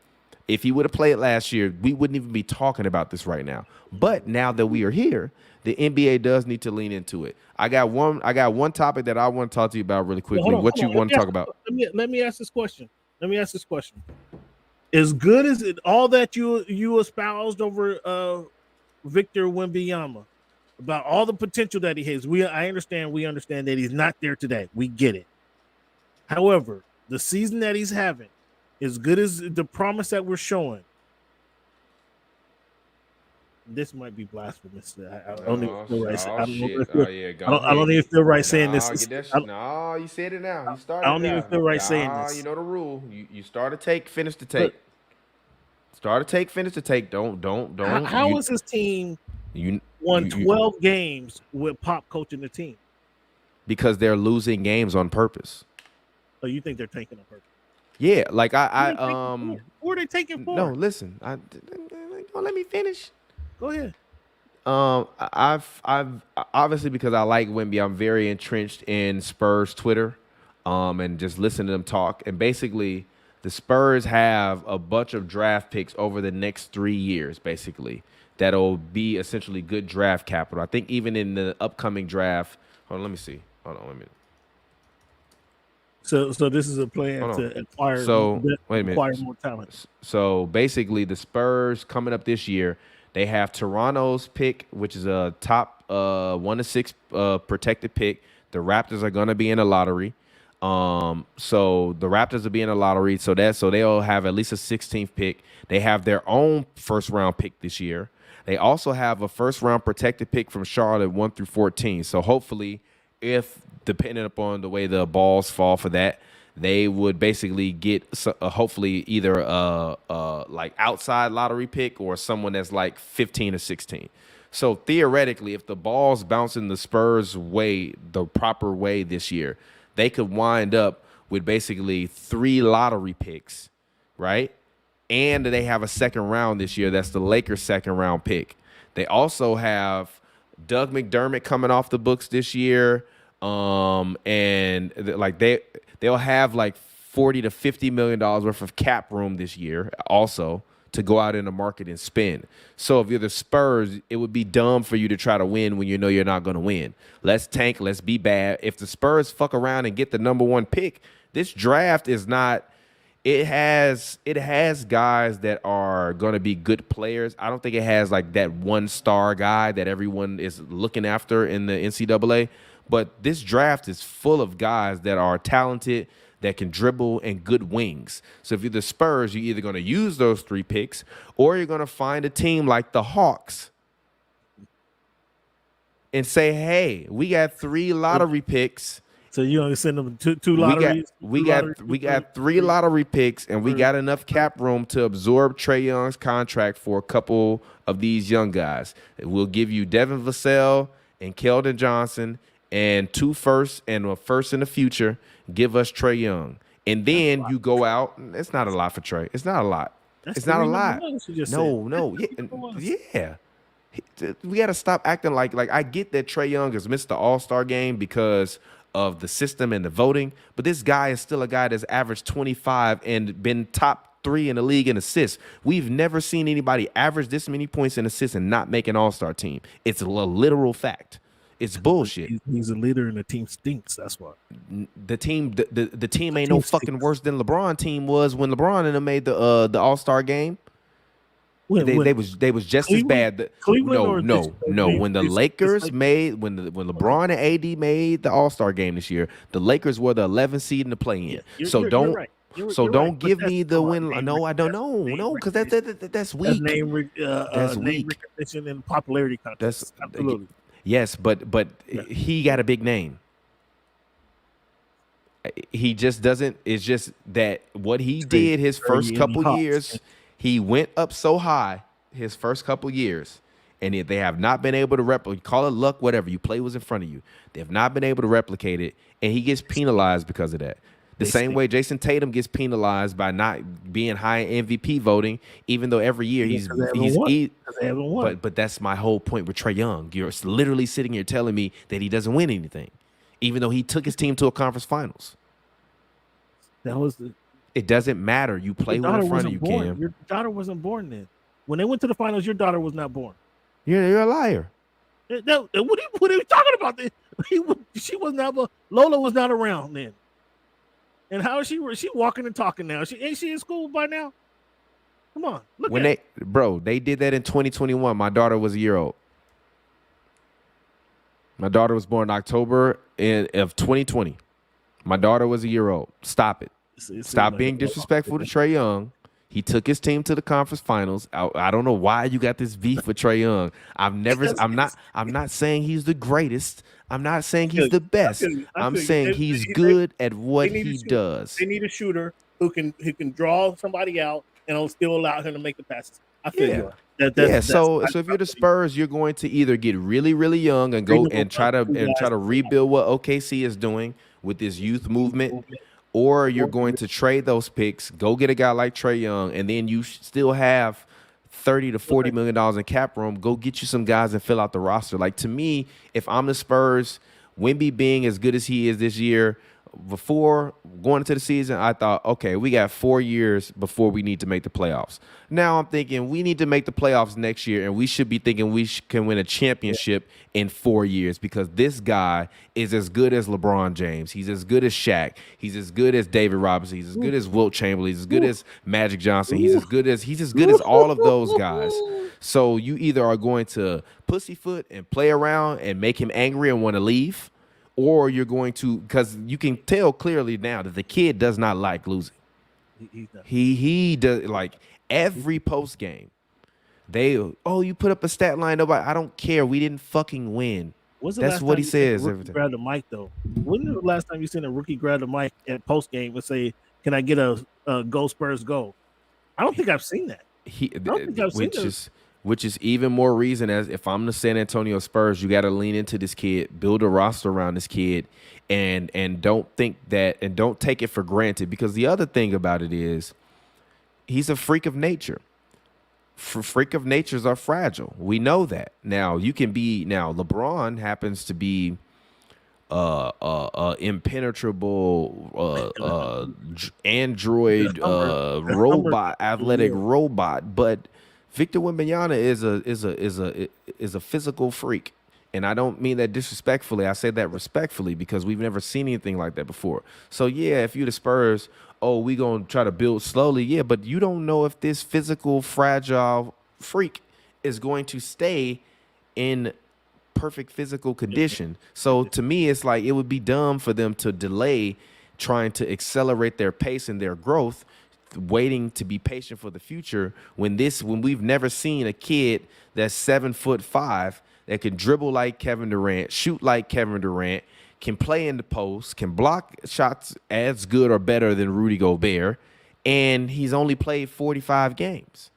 If he would have played last year, we wouldn't even be talking about this right now. But now that we are here, the NBA does need to lean into it. I got one topic that I want to talk to you about really quickly. Hold on. What you want to talk about? Let me ask this question. As good as it all that you espoused over Victor Wembanyama, about all the potential that he has. We understand that he's not there today. We get it. However, the season that he's having, as good as the promise that we're showing, this might be blasphemous. I don't even feel right. I don't even feel right saying this. No, you said it now. You started. I don't even feel right saying this. You know the rule. You start to take, finish to take. Start to take, finish to take. Don't. How is his team? Won 12 games with Pop coaching the team? Because they're losing games on purpose. Oh, you think they're tanking on purpose? Yeah, like who are they taking for? No, listen. Don't let me finish. Go ahead. I've obviously, because I like Wemby, I'm very entrenched in Spurs Twitter, and just listen to them talk. And basically, the Spurs have a bunch of draft picks over the next 3 years, basically, that'll be essentially good draft capital. I think even in the upcoming draft. Hold on, let me see. Hold on, wait a minute. So this is a plan to acquire. Wait a minute. Acquire more talent. So basically, the Spurs coming up this year, they have Toronto's pick, which is a top 1 to 6 protected pick. The Raptors are going to be in the lottery. So the Raptors will be in the lottery. So they'll have at least a 16th pick. They have their own first round pick this year. They also have a first round protected pick from Charlotte 1 through 14. So hopefully, if depending upon the way the balls fall for that, they would basically get hopefully either like outside lottery pick or someone that's like 15 or 16. So theoretically, if the ball's bouncing the Spurs' way, the proper way this year, they could wind up with basically 3 lottery picks, right? And they have a second round this year. That's the Lakers' second round pick. They also have Doug McDermott coming off the books this year. And like they'll have like $40 to $50 million worth of cap room this year also to go out in the market and spend. So if you're the Spurs, it would be dumb for you to try to win when you know you're not going to win. Let's tank. Let's be bad. If the Spurs fuck around and get the number 1 pick, this draft is not. It has guys that are going to be good players. I don't think it has like that 1-star guy that everyone is looking after in the NCAA. But this draft is full of guys that are talented, that can dribble, and good wings. So if you're the Spurs, you're either going to use those 3 picks or you're going to find a team like the Hawks and say, hey, we got 3 lottery picks. So you're gonna send them two lotteries? We got 3 lottery picks, and we got enough cap room to absorb Trae Young's contract for a couple of these young guys. We'll give you Devin Vassell and Keldon Johnson and 2 firsts and a first in the future. Give us Trae Young, and then you go out. It's not a lot for Trae. It's not a lot. It's not a lot. No. Yeah. We got to stop acting like I get that Trae Young has missed the All-Star game because of the system and the voting, but this guy is still a guy that's averaged 25 and been top 3 in the league in assists. We've never seen anybody average this many points in assists and not make an all-star team. It's a literal fact. It's bullshit. He's a leader and the team stinks. That's why. The team ain't no fucking worse than LeBron team was when LeBron and them made the all-star game. They was just Cleveland? as bad. Cleveland No. When the Lakers made when LeBron and AD made the All-Star game this year, the Lakers were the 11th seed in the play-in. You're right. Don't give me the win. No, I don't know. No, because that's weak. Name That's weak. recognition and popularity contest. Absolutely. Yes, but he got a big name. He just doesn't. It's just that what he did his first couple years, he went up so high his first couple years, and they have not been able to replicate. Call it luck, whatever. You play was in front of you. They have not been able to replicate it, and he gets penalized because of that. The same way Jason Tatum gets penalized by not being high in MVP voting, even though every year but that's my whole point with Trae Young. You're literally sitting here telling me that he doesn't win anything, even though he took his team to a conference finals. It doesn't matter. You play what's in front of you, Cam. Your daughter wasn't born then. When they went to the finals, your daughter was not born. You're a liar. What are you talking about? She was not. Lola was not around then. And how is she walking and talking now? Ain't she in school by now? Come on, they did that in 2021. My daughter was a year old. My daughter was born in October of 2020. My daughter was a year old. Stop it. Stop being disrespectful to Trae Young. He took his team to the conference finals. I don't know why you got this beef with Trae Young. I'm not saying he's the greatest. I'm not saying he's the best. I'm saying he's good at what he does. They need a shooter who can draw somebody out and will still allow him to make the passes. I feel So if you're the Spurs, you're going to either get really, really young and go and try to rebuild what OKC is doing with this youth movement, or you're going to trade those picks, go get a guy like Trae Young, and then you still have $30 to $40 million in cap room. Go get you some guys and fill out the roster. Like, to me, if I'm the Spurs, Wemby being as good as he is this year, before going into the season, I thought, okay, we got 4 years before we need to make the playoffs. Now I'm thinking we need to make the playoffs next year, and we should be thinking we can win a championship in 4 years, because this guy is as good as LeBron James. He's as good as Shaq. He's as good as David Robinson. He's as good as Wilt Chamberlain. He's as good as Magic Johnson. He's as good as all of those guys. So you either are going to pussyfoot and play around and make him angry and want to leave, or you're going to, because you can tell clearly now that the kid does not like losing. He does, like, every post game. You put up a stat line. Nobody, I don't care. We didn't fucking win. That's what he says every time. Grab the mic though. When was the last time you seen a rookie grab the mic at post game and say, "Can I get a go Spurs go"? I don't think I've seen that. Which is even more reason, as if I'm the San Antonio Spurs, you got to lean into this kid, build a roster around this kid, and don't think that, and don't take it for granted. Because the other thing about it is, he's a freak of nature. Freak of natures are fragile. We know that. Now LeBron happens to be impenetrable android robot, athletic robot, but Victor Wembanyama is a physical freak, and I don't mean that disrespectfully. I say that respectfully, because we've never seen anything like that before. So yeah, if you're the Spurs, we gonna try to build slowly, yeah, but you don't know if this physical fragile freak is going to stay in perfect physical condition. So to me, it's like it would be dumb for them to delay trying to accelerate their pace and their growth, waiting to be patient for the future, when we've never seen a kid that's 7'5" that can dribble like Kevin Durant, shoot like Kevin Durant, can play in the post, can block shots as good or better than Rudy Gobert, and he's only played 45 games.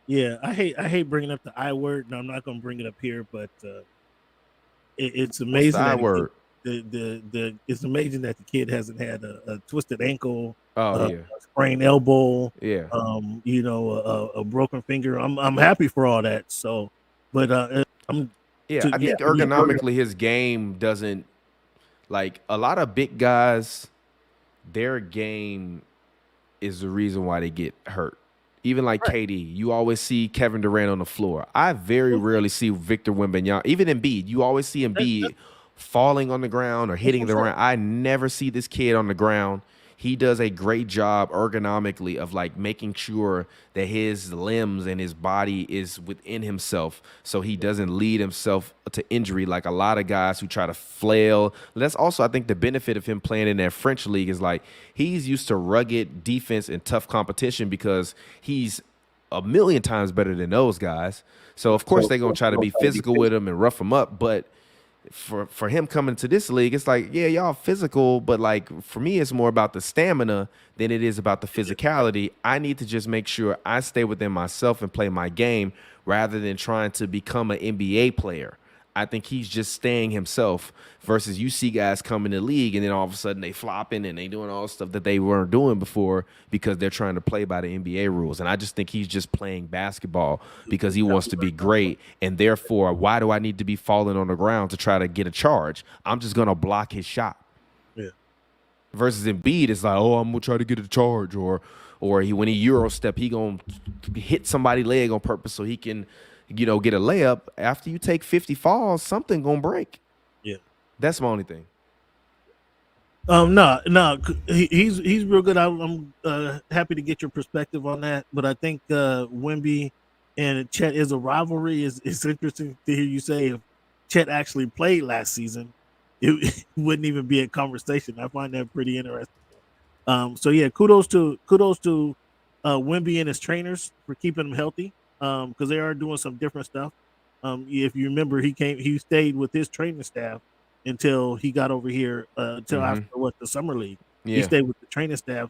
Yeah, I hate bringing up the I word, and I'm not going to bring it up here, but it's amazing. What's the I word? It's amazing that the kid hasn't had a twisted ankle, a sprained elbow, a broken finger. I'm happy for all that. So, but I think ergonomically his game doesn't, like, a lot of big guys, their game is the reason why they get hurt. Even like KD, you always see Kevin Durant on the floor. I very rarely see Victor Wembanyama. Even Embiid, you always see Embiid falling on the ground or hitting the ground. I never see this kid on the ground. he does a great job ergonomically of like making sure that his limbs and his body is within himself, so he doesn't lead himself to injury like a lot of guys who try to flail. That's also, I think, the benefit of him playing in that French league is like he's used to rugged defense and tough competition because he's a million times better than those guys. So of course they're gonna try to be physical with him and rough him up, but for him coming to this league, it's like, yeah, y'all physical, but like for me, it's more about the stamina than it is about the physicality. I need to just make sure I stay within myself and play my game rather than trying to become an NBA player. I think he's just staying himself versus you see guys come in the league and then all of a sudden they flopping and they doing all the stuff that they weren't doing before because they're trying to play by the NBA rules. And I just think he's just playing basketball because he wants to be great. And therefore, why do I need to be falling on the ground to try to get a charge? I'm just going to block his shot. Yeah. Versus Embiid, it's like, oh, I'm going to try to get a charge. Or when he Euro step, he going to hit somebody's leg on purpose so he can, get a layup. After you take 50 falls, something gonna break. Yeah, that's my only thing. No, he's real good. I'm happy to get your perspective on that. But I think Wemby and Chet is a rivalry. It's interesting to hear you say if Chet actually played last season, it wouldn't even be a conversation. I find that pretty interesting. So yeah, kudos to Wemby and his trainers for keeping him healthy. Because they are doing some different stuff. If you remember, he stayed with his training staff until he got over here until after the summer league. Yeah. He stayed with the training staff,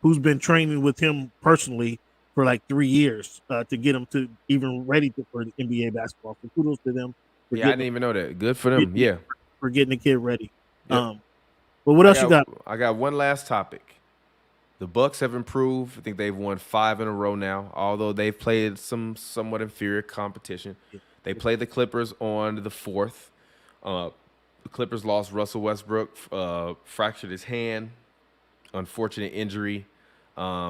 who's been training with him personally for like 3 years to get him to even ready for the NBA basketball. So kudos to them. I didn't even know that. Good for them. For getting the kid ready. Yep. But what else you got? I got one last topic. The Bucks have improved. I think they've won 5 in a row now, although they've played some somewhat inferior competition. They played the Clippers on the 4th. The Clippers lost Russell Westbrook, fractured his hand, unfortunate injury.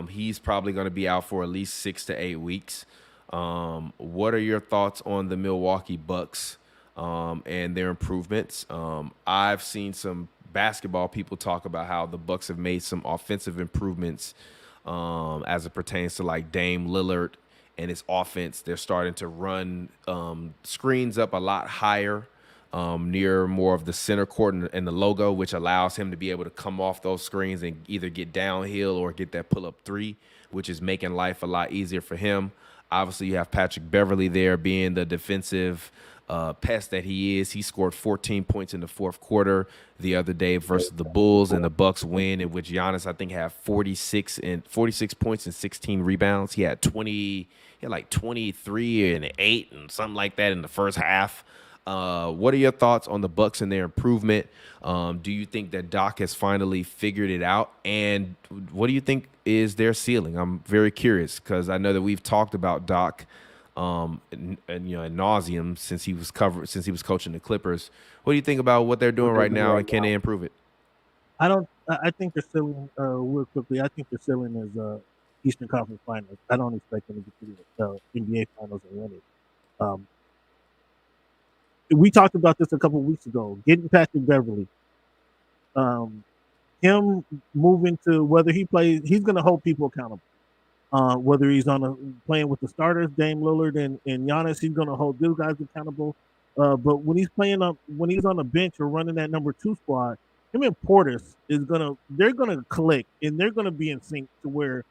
He's probably going to be out for at least 6 to 8 weeks. What are your thoughts on the Milwaukee Bucks and their improvements? I've seen some basketball people talk about how the Bucks have made some offensive improvements as it pertains to like Dame Lillard and his offense. They're starting to run screens up a lot higher near more of the center court and the logo, which allows him to be able to come off those screens and either get downhill or get that pull-up three, which is making life a lot easier for him. Obviously, you have Patrick Beverley there being the defensive pest that he is. He scored 14 points in the fourth quarter the other day versus the Bulls, and the Bucks win, in which Giannis, I think, had 46 points and 16 rebounds. He had 23 and 8 and something like that in the first half. What are your thoughts on the Bucks and their improvement? Do you think that Doc has finally figured it out? And what do you think is their ceiling? I'm very curious because I know that we've talked about Doc ad nauseum since he was coaching the Clippers. What do you think about what they're doing right now, and can they improve it? I think their ceiling, real quickly, I think their ceiling is Eastern Conference Finals. I don't expect them to get to the NBA Finals and win it. We talked about this a couple of weeks ago. Getting Patrick Beverley, him moving to whether he plays, he's going to hold people accountable. Whether he's playing with the starters, Dame Lillard and Giannis, he's going to hold those guys accountable. But when he's on the bench or running that number 2 squad, him and Portis they're gonna click, and they're gonna be in sync to where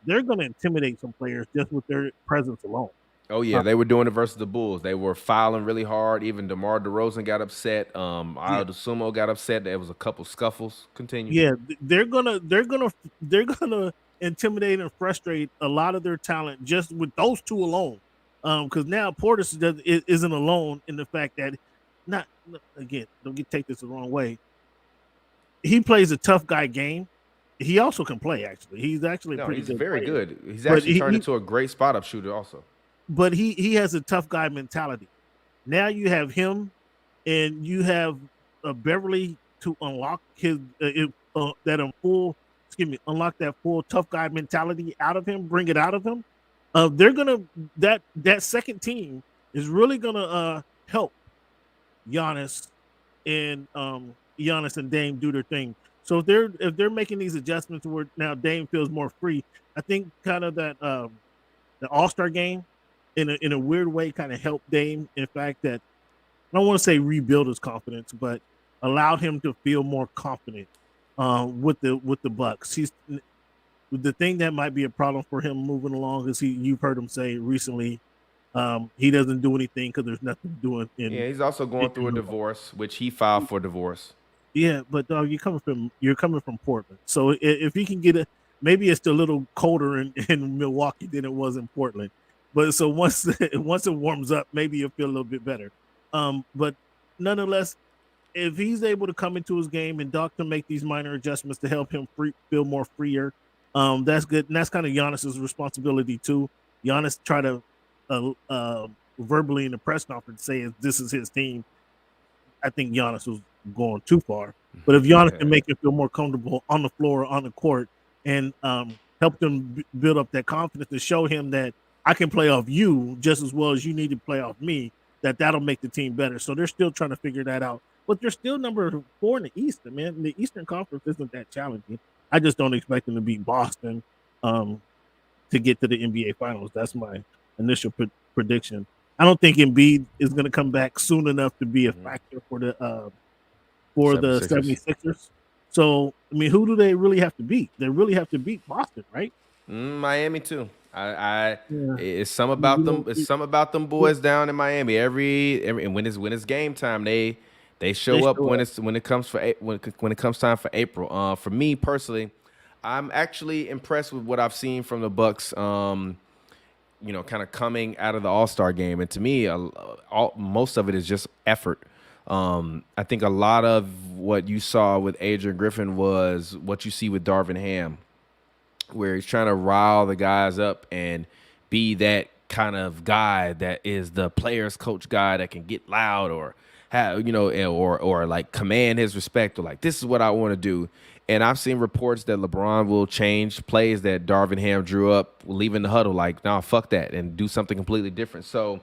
they're gonna intimidate some players just with their presence alone. Oh yeah, they were doing it versus the Bulls. They were fouling really hard. Even DeMar DeRozan got upset. Ayo Dosunmu got upset. There was a couple scuffles. Continue. Yeah, they're gonna intimidate and frustrate a lot of their talent just with those two alone. Because now Portis isn't alone in the fact that don't take this the wrong way. He plays a tough guy game. He also can play. Actually, he's actually pretty good. He's very player. good. He's actually turned into a great spot up shooter also. But he has a tough guy mentality. Now you have him, and you have Beverly to unlock unlock that full tough guy mentality out of him, bring it out of him. They're gonna that second team is really gonna help Giannis and Dame do their thing. So if they're making these adjustments where now Dame feels more free, I think kind of that the All-Star game in a weird way kind of helped Dame. In fact, that I don't want to say rebuild his confidence, but allowed him to feel more confident with the Bucks. He's the thing that might be a problem for him moving along is you've heard him say recently he doesn't do anything because there's nothing doing. Yeah, he's also going through a divorce, which he filed for divorce. Yeah, but dog, you're coming from Portland, so if he can get maybe it's a little colder in Milwaukee than it was in Portland, but so once it warms up, maybe you'll feel a little bit better. But nonetheless, if he's able to come into his game and Doc can make these minor adjustments to help him feel more freer, that's good, and that's kind of Giannis's responsibility too. Giannis tried to verbally in the press conference say this is his team. I think Giannis was going too far. But if Giannis can make him feel more comfortable on the floor, on the court, and help them build up that confidence to show him that I can play off you just as well as you need to play off me, that'll make the team better. So they're still trying to figure that out. But they're still number 4 in the East, man. The Eastern Conference isn't that challenging. I just don't expect them to beat Boston to get to the NBA Finals. That's my initial prediction. I don't think Embiid is going to come back soon enough to be a factor for the 76ers. So, I mean, who do they really have to beat? They really have to beat Boston, right? Miami too. It's some about them. It's some about them boys down in Miami. Every when it's game time, they show up when it comes time for April. For me personally, I'm actually impressed with what I've seen from the Bucks. Kind of coming out of the All-Star game, and to me, most of it is just effort. I think a lot of what you saw with Adrian Griffin was what you see with Darvin Ham, where he's trying to rile the guys up and be that kind of guy that is the players coach guy that can get loud or have, or like command his respect or like, this is what I want to do. And I've seen reports that LeBron will change plays that Darvin Ham drew up, leaving the huddle like, nah, fuck that, and do something completely different. So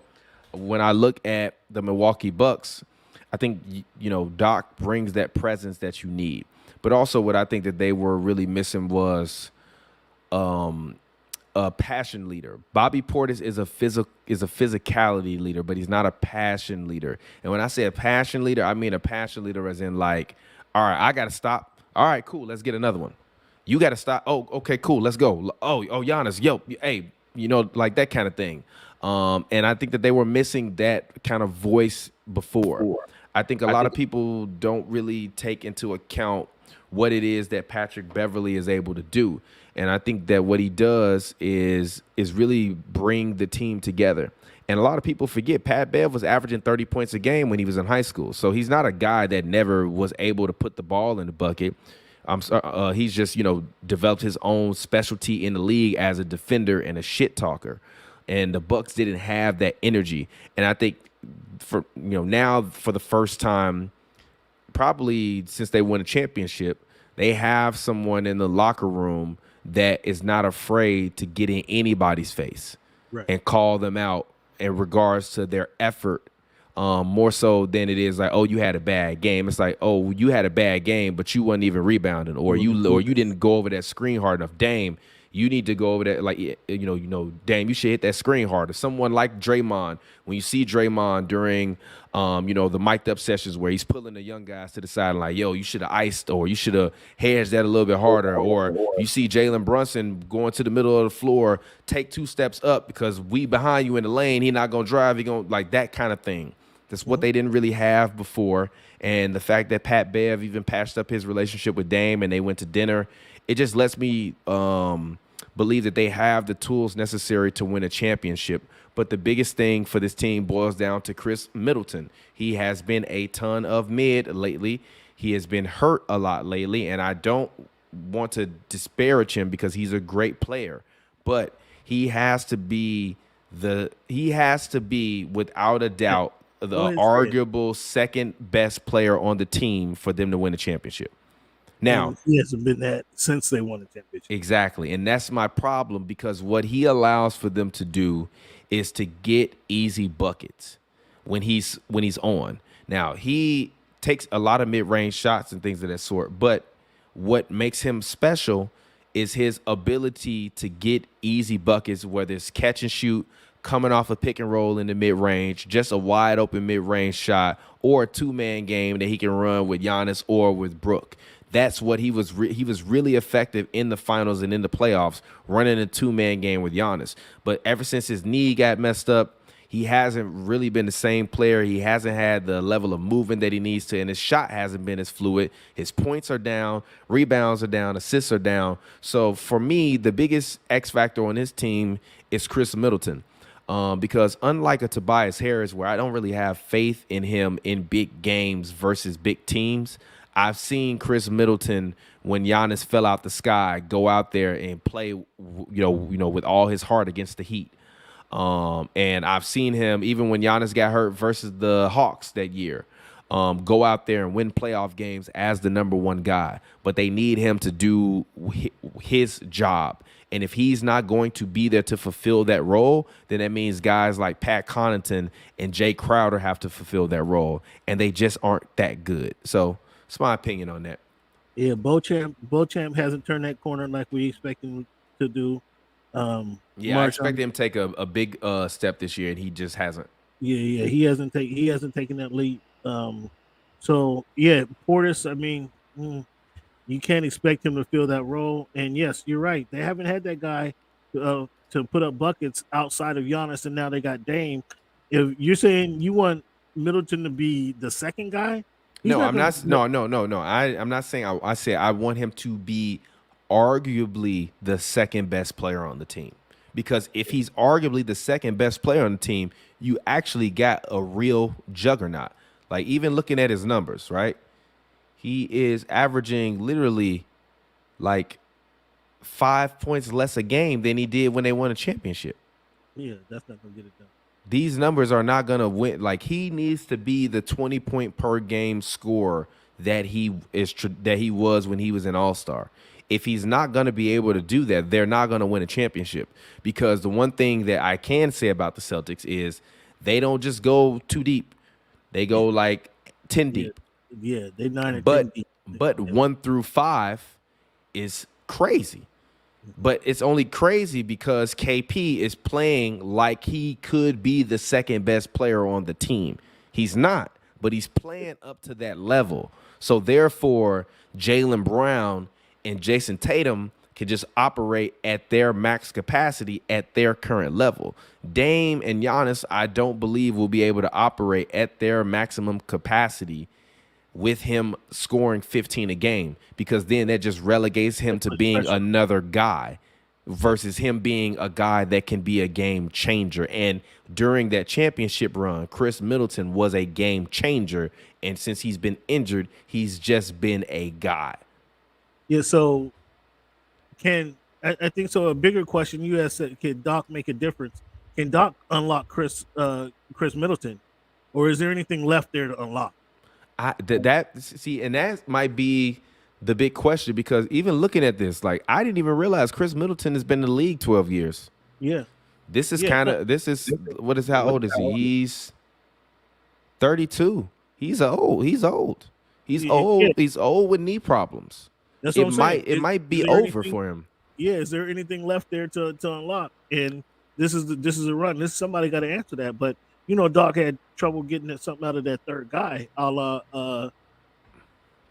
when I look at the Milwaukee Bucks, I think, Doc brings that presence that you need. But also what I think that they were really missing was a passion leader. Bobby Portis is a physicality leader, but he's not a passion leader. And when I say a passion leader, I mean a passion leader as in like, all right, I got to stop. All right, cool. Let's get another one. You got to stop. Oh, okay, cool. Let's go. Oh, Giannis, yo, hey, like that kind of thing. And I think that they were missing that kind of voice before. I think a lot of people don't really take into account what it is that Patrick Beverley is able to do. And I think that what he does is really bring the team together. And a lot of people forget Pat Bev was averaging 30 points a game when he was in high school. So he's not a guy that never was able to put the ball in the bucket. He's just, developed his own specialty in the league as a defender and a shit talker. And the Bucks didn't have that energy. And I think now for the first time, probably since they won a championship, they have someone in the locker room that is not afraid to get in anybody's face and call them out in regards to their effort, more so than it is like, oh, you had a bad game. It's like, oh, you had a bad game, but you wasn't even rebounding, or you didn't go over that screen hard enough. Dame, you need to go over that, like, Dame, you should hit that screen harder. Someone like Draymond, when you see Draymond during, the mic'd up sessions where he's pulling the young guys to the side and like, yo, you should have iced, or you should have hedged that a little bit harder. Or you see Jalen Brunson going to the middle of the floor, take 2 steps up because we behind you in the lane. He not going to drive. He going to, like, that kind of thing. That's what they didn't really have before. And the fact that Pat Bev even patched up his relationship with Dame and they went to dinner, it just lets me believe that they have the tools necessary to win a championship. But the biggest thing for this team boils down to Chris Middleton. He has been a ton of mid lately. He has been hurt a lot lately, and I don't want to disparage him because he's a great player. But he has to be without a doubt the arguable second best player on the team for them to win a championship. Now, he hasn't been that since they won the championship. Exactly. And that's my problem, because what he allows for them to do is to get easy buckets when he's on. Now, he takes a lot of mid-range shots and things of that sort, but what makes him special is his ability to get easy buckets, whether it's catch and shoot, coming off a pick and roll in the mid-range, just a wide open mid-range shot, or a two-man game that he can run with Giannis or with Brook. That's what he was really effective in the finals and in the playoffs, running a two-man game with Giannis. But ever since his knee got messed up, he hasn't really been the same player. He hasn't had the level of movement that he needs to, and his shot hasn't been as fluid. His points are down, rebounds are down, assists are down. So for me, the biggest X factor on his team is Chris Middleton. Because unlike a Tobias Harris, where I don't really have faith in him in big games versus big teams, I've seen Chris Middleton, when Giannis fell out the sky, go out there and play, with all his heart against the Heat. And I've seen him, even when Giannis got hurt versus the Hawks that year, go out there and win playoff games as the number one guy. But they need him to do his job. And if he's not going to be there to fulfill that role, then that means guys like Pat Connaughton and Jay Crowder have to fulfill that role. And they just aren't that good. So it's my opinion on that. Yeah, Beauchamp hasn't turned that corner like we expect him to do. I expect him to take a big step this year, and he just hasn't. Yeah, he hasn't taken that leap. So yeah, Portis, I mean, you can't expect him to fill that role. And yes, you're right. They haven't had that guy to put up buckets outside of Giannis, and now they got Dame. If you're saying you want Middleton to be the second guy, I'm not. No. I'm not saying. I say I want him to be arguably the second best player on the team. Because if he's arguably the second best player on the team, you actually got a real juggernaut. Like, even looking at his numbers, right? He is averaging literally like 5 points less a game than he did when they won a championship. Yeah, that's not going to get it done. These numbers are not going to win. Like, he needs to be the 20-point per game scorer that he was when he was an All-Star. If he's not going to be able to do that, they're not going to win a championship. Because the one thing that I can say about the Celtics is they don't just go too deep. They go like 10 deep. Yeah, they're 9 or 10 deep. But 1 through 5 is crazy. But it's only crazy because KP is playing like he could be the second best player on the team. He's not, but he's playing up to that level. So therefore, Jaylen Brown and Jason Tatum can just operate at their max capacity at their current level. Dame and Giannis, I don't believe, will be able to operate at their maximum capacity with him scoring 15 a game, because then that just relegates him to being another guy versus him being a guy that can be a game changer. And during that championship run, Chris Middleton was a game changer. And since he's been injured, he's just been a guy. Yeah, so I think so. A bigger question you asked: can Doc make a difference? Can Doc unlock Chris Middleton, or is there anything left there to unlock? And that might be the big question, because even looking at this, like, I didn't even realize Chris Middleton has been in the league 12 years. Yeah, how old is he? He's 32. He's old. He's old. He's old with knee problems. That's what I'm saying. It might be over for him. Yeah, is there anything left there to unlock? And this is a run. Somebody got to answer that. But Doc had trouble getting something out of that third guy, a la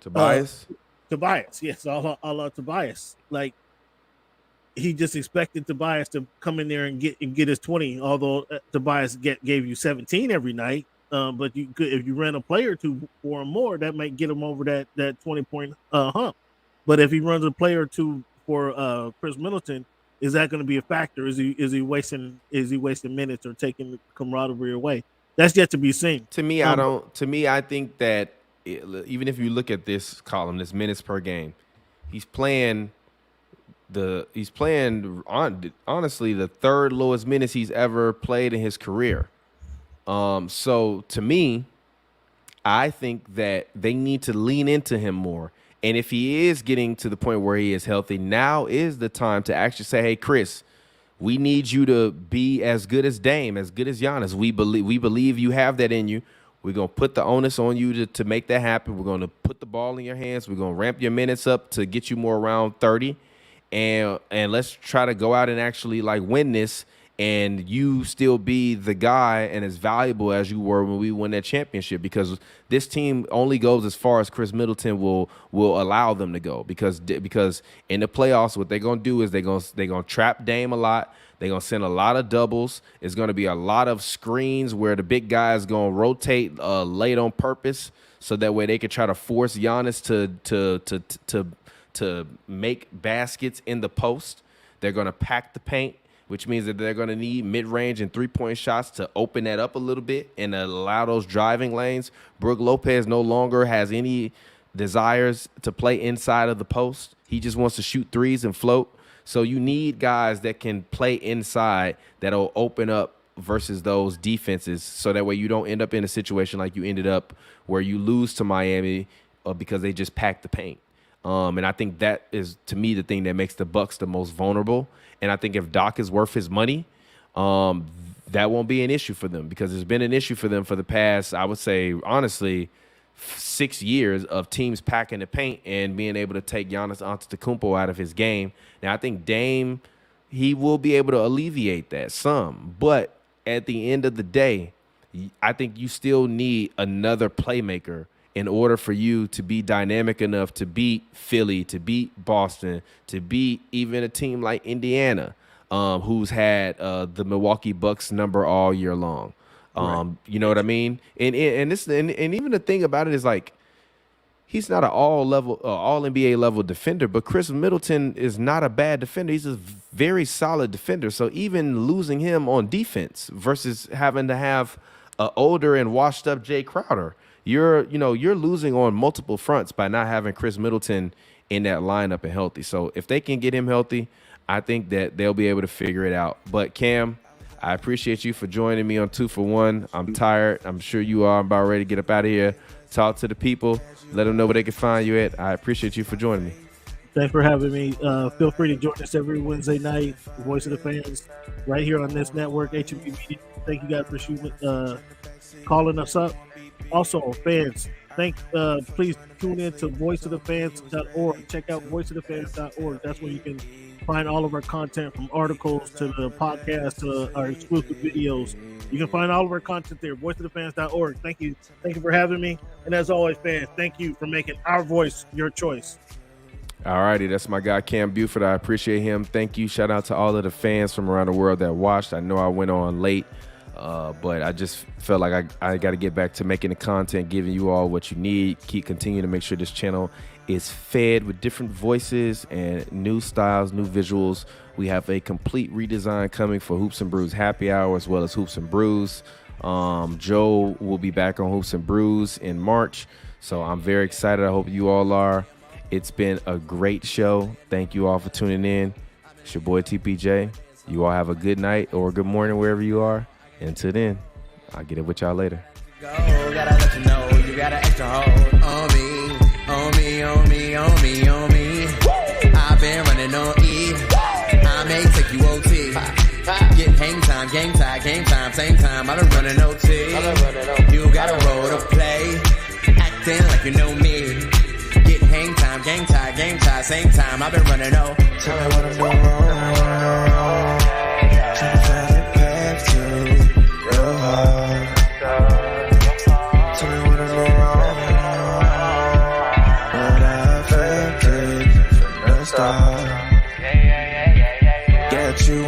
Tobias. Tobias, yes, a la Tobias. Like, he just expected Tobias to come in there and get his 20. Although Tobias gave you 17 every night, but you could, if you ran a play or two for him more, that might get him over that 20-point hump. But if he runs a play or two for Chris Middleton, is that going to be a factor? Is he wasting minutes or taking the camaraderie away? That's yet to be seen. To me, I think that even if you look at this column, this minutes per game, he's playing honestly the third lowest minutes he's ever played in his career. So to me, I think that they need to lean into him more. And if he is getting to the point where he is healthy, now is the time to actually say, hey, Chris, we need you to be as good as Dame, as good as Giannis. We believe you have that in you. We're going to put the onus on you to make that happen. We're going to put the ball in your hands. We're going to ramp your minutes up to get you more around 30. And let's try to go out and actually like win this, and you still be the guy and as valuable as you were when we won that championship, because this team only goes as far as Chris Middleton will allow them to go, because in the playoffs, what they're going to do is they're going to trap Dame a lot. They're going to send a lot of doubles. It's going to be a lot of screens where the big guy is going to rotate late on purpose, so that way they can try to force Giannis to make baskets in the post. They're going to pack the paint, which means that they're going to need mid-range and three-point shots to open that up a little bit and allow those driving lanes. Brook Lopez no longer has any desires to play inside of the post. He just wants to shoot threes and float. So you need guys that can play inside that'll open up versus those defenses, so that way you don't end up in a situation like you ended up where you lose to Miami because they just packed the paint. And I think that is, to me, the thing that makes the Bucks the most vulnerable. And I think if Doc is worth his money, that won't be an issue for them, because it's been an issue for them for the past, I would say, honestly, 6 years of teams packing the paint and being able to take Giannis Antetokounmpo out of his game. Now, I think Dame, he will be able to alleviate that some. But at the end of the day, I think you still need another playmaker in order for you to be dynamic enough to beat Philly, to beat Boston, to beat even a team like Indiana, who's had the Milwaukee Bucks number all year long. Right. You know what I mean? And even the thing about it is, like, he's not an all NBA level defender, but Chris Middleton is not a bad defender. He's a very solid defender. So even losing him on defense versus having to have an older and washed up Jay Crowder, you're losing on multiple fronts by not having Chris Middleton in that lineup and healthy. So if they can get him healthy, I think that they'll be able to figure it out. But Cam, I appreciate you for joining me on 2 for 1. I'm tired. I'm sure you are. I'm about ready to get up out of here. Talk to the people. Let them know where they can find you at. I appreciate you for joining me. Thanks for having me. Feel free to join us every Wednesday night, Voice of the Fans, right here on this network, HNB Media. Thank you guys for calling us up. Also, fans, please tune in to voiceofthefans.org. Check out voiceofthefans.org. That's where you can find all of our content, from articles to the podcast to our exclusive videos. You can find all of our content there, voiceofthefans.org. Thank you for having me. And as always, fans, thank you for making our voice your choice. All righty, that's my guy Cam Buford. I appreciate him. Thank you. Shout out to all of the fans from around the world that watched. I know I went on late, but I just felt like I got to get back to making the content, giving you all what you need. Continue to make sure this channel is fed with different voices and new styles, new visuals. We have a complete redesign coming for Hoops and Brews Happy Hour, as well as Hoops and Brews. Joe will be back on Hoops and Brews in March, so I'm very excited. I hope you all are. It's been a great show. Thank you all for tuning in. It's your boy TPJ. You all have a good night or a good morning wherever you are. Until then, I'll get it with y'all later. Gotta let you know you got an extra hold on me, on me, on me, on me, on me. I've been running on E. I may take you OT. Get hang time, game time, same time. I done running OT. You got a role to play, acting like you know me. Get hang time, game time, same time. I've been running O. Tell me what I'm doing wrong. Trying to find it back to your heart. Tell me what I'm doing wrong. What I affected from the start. Get you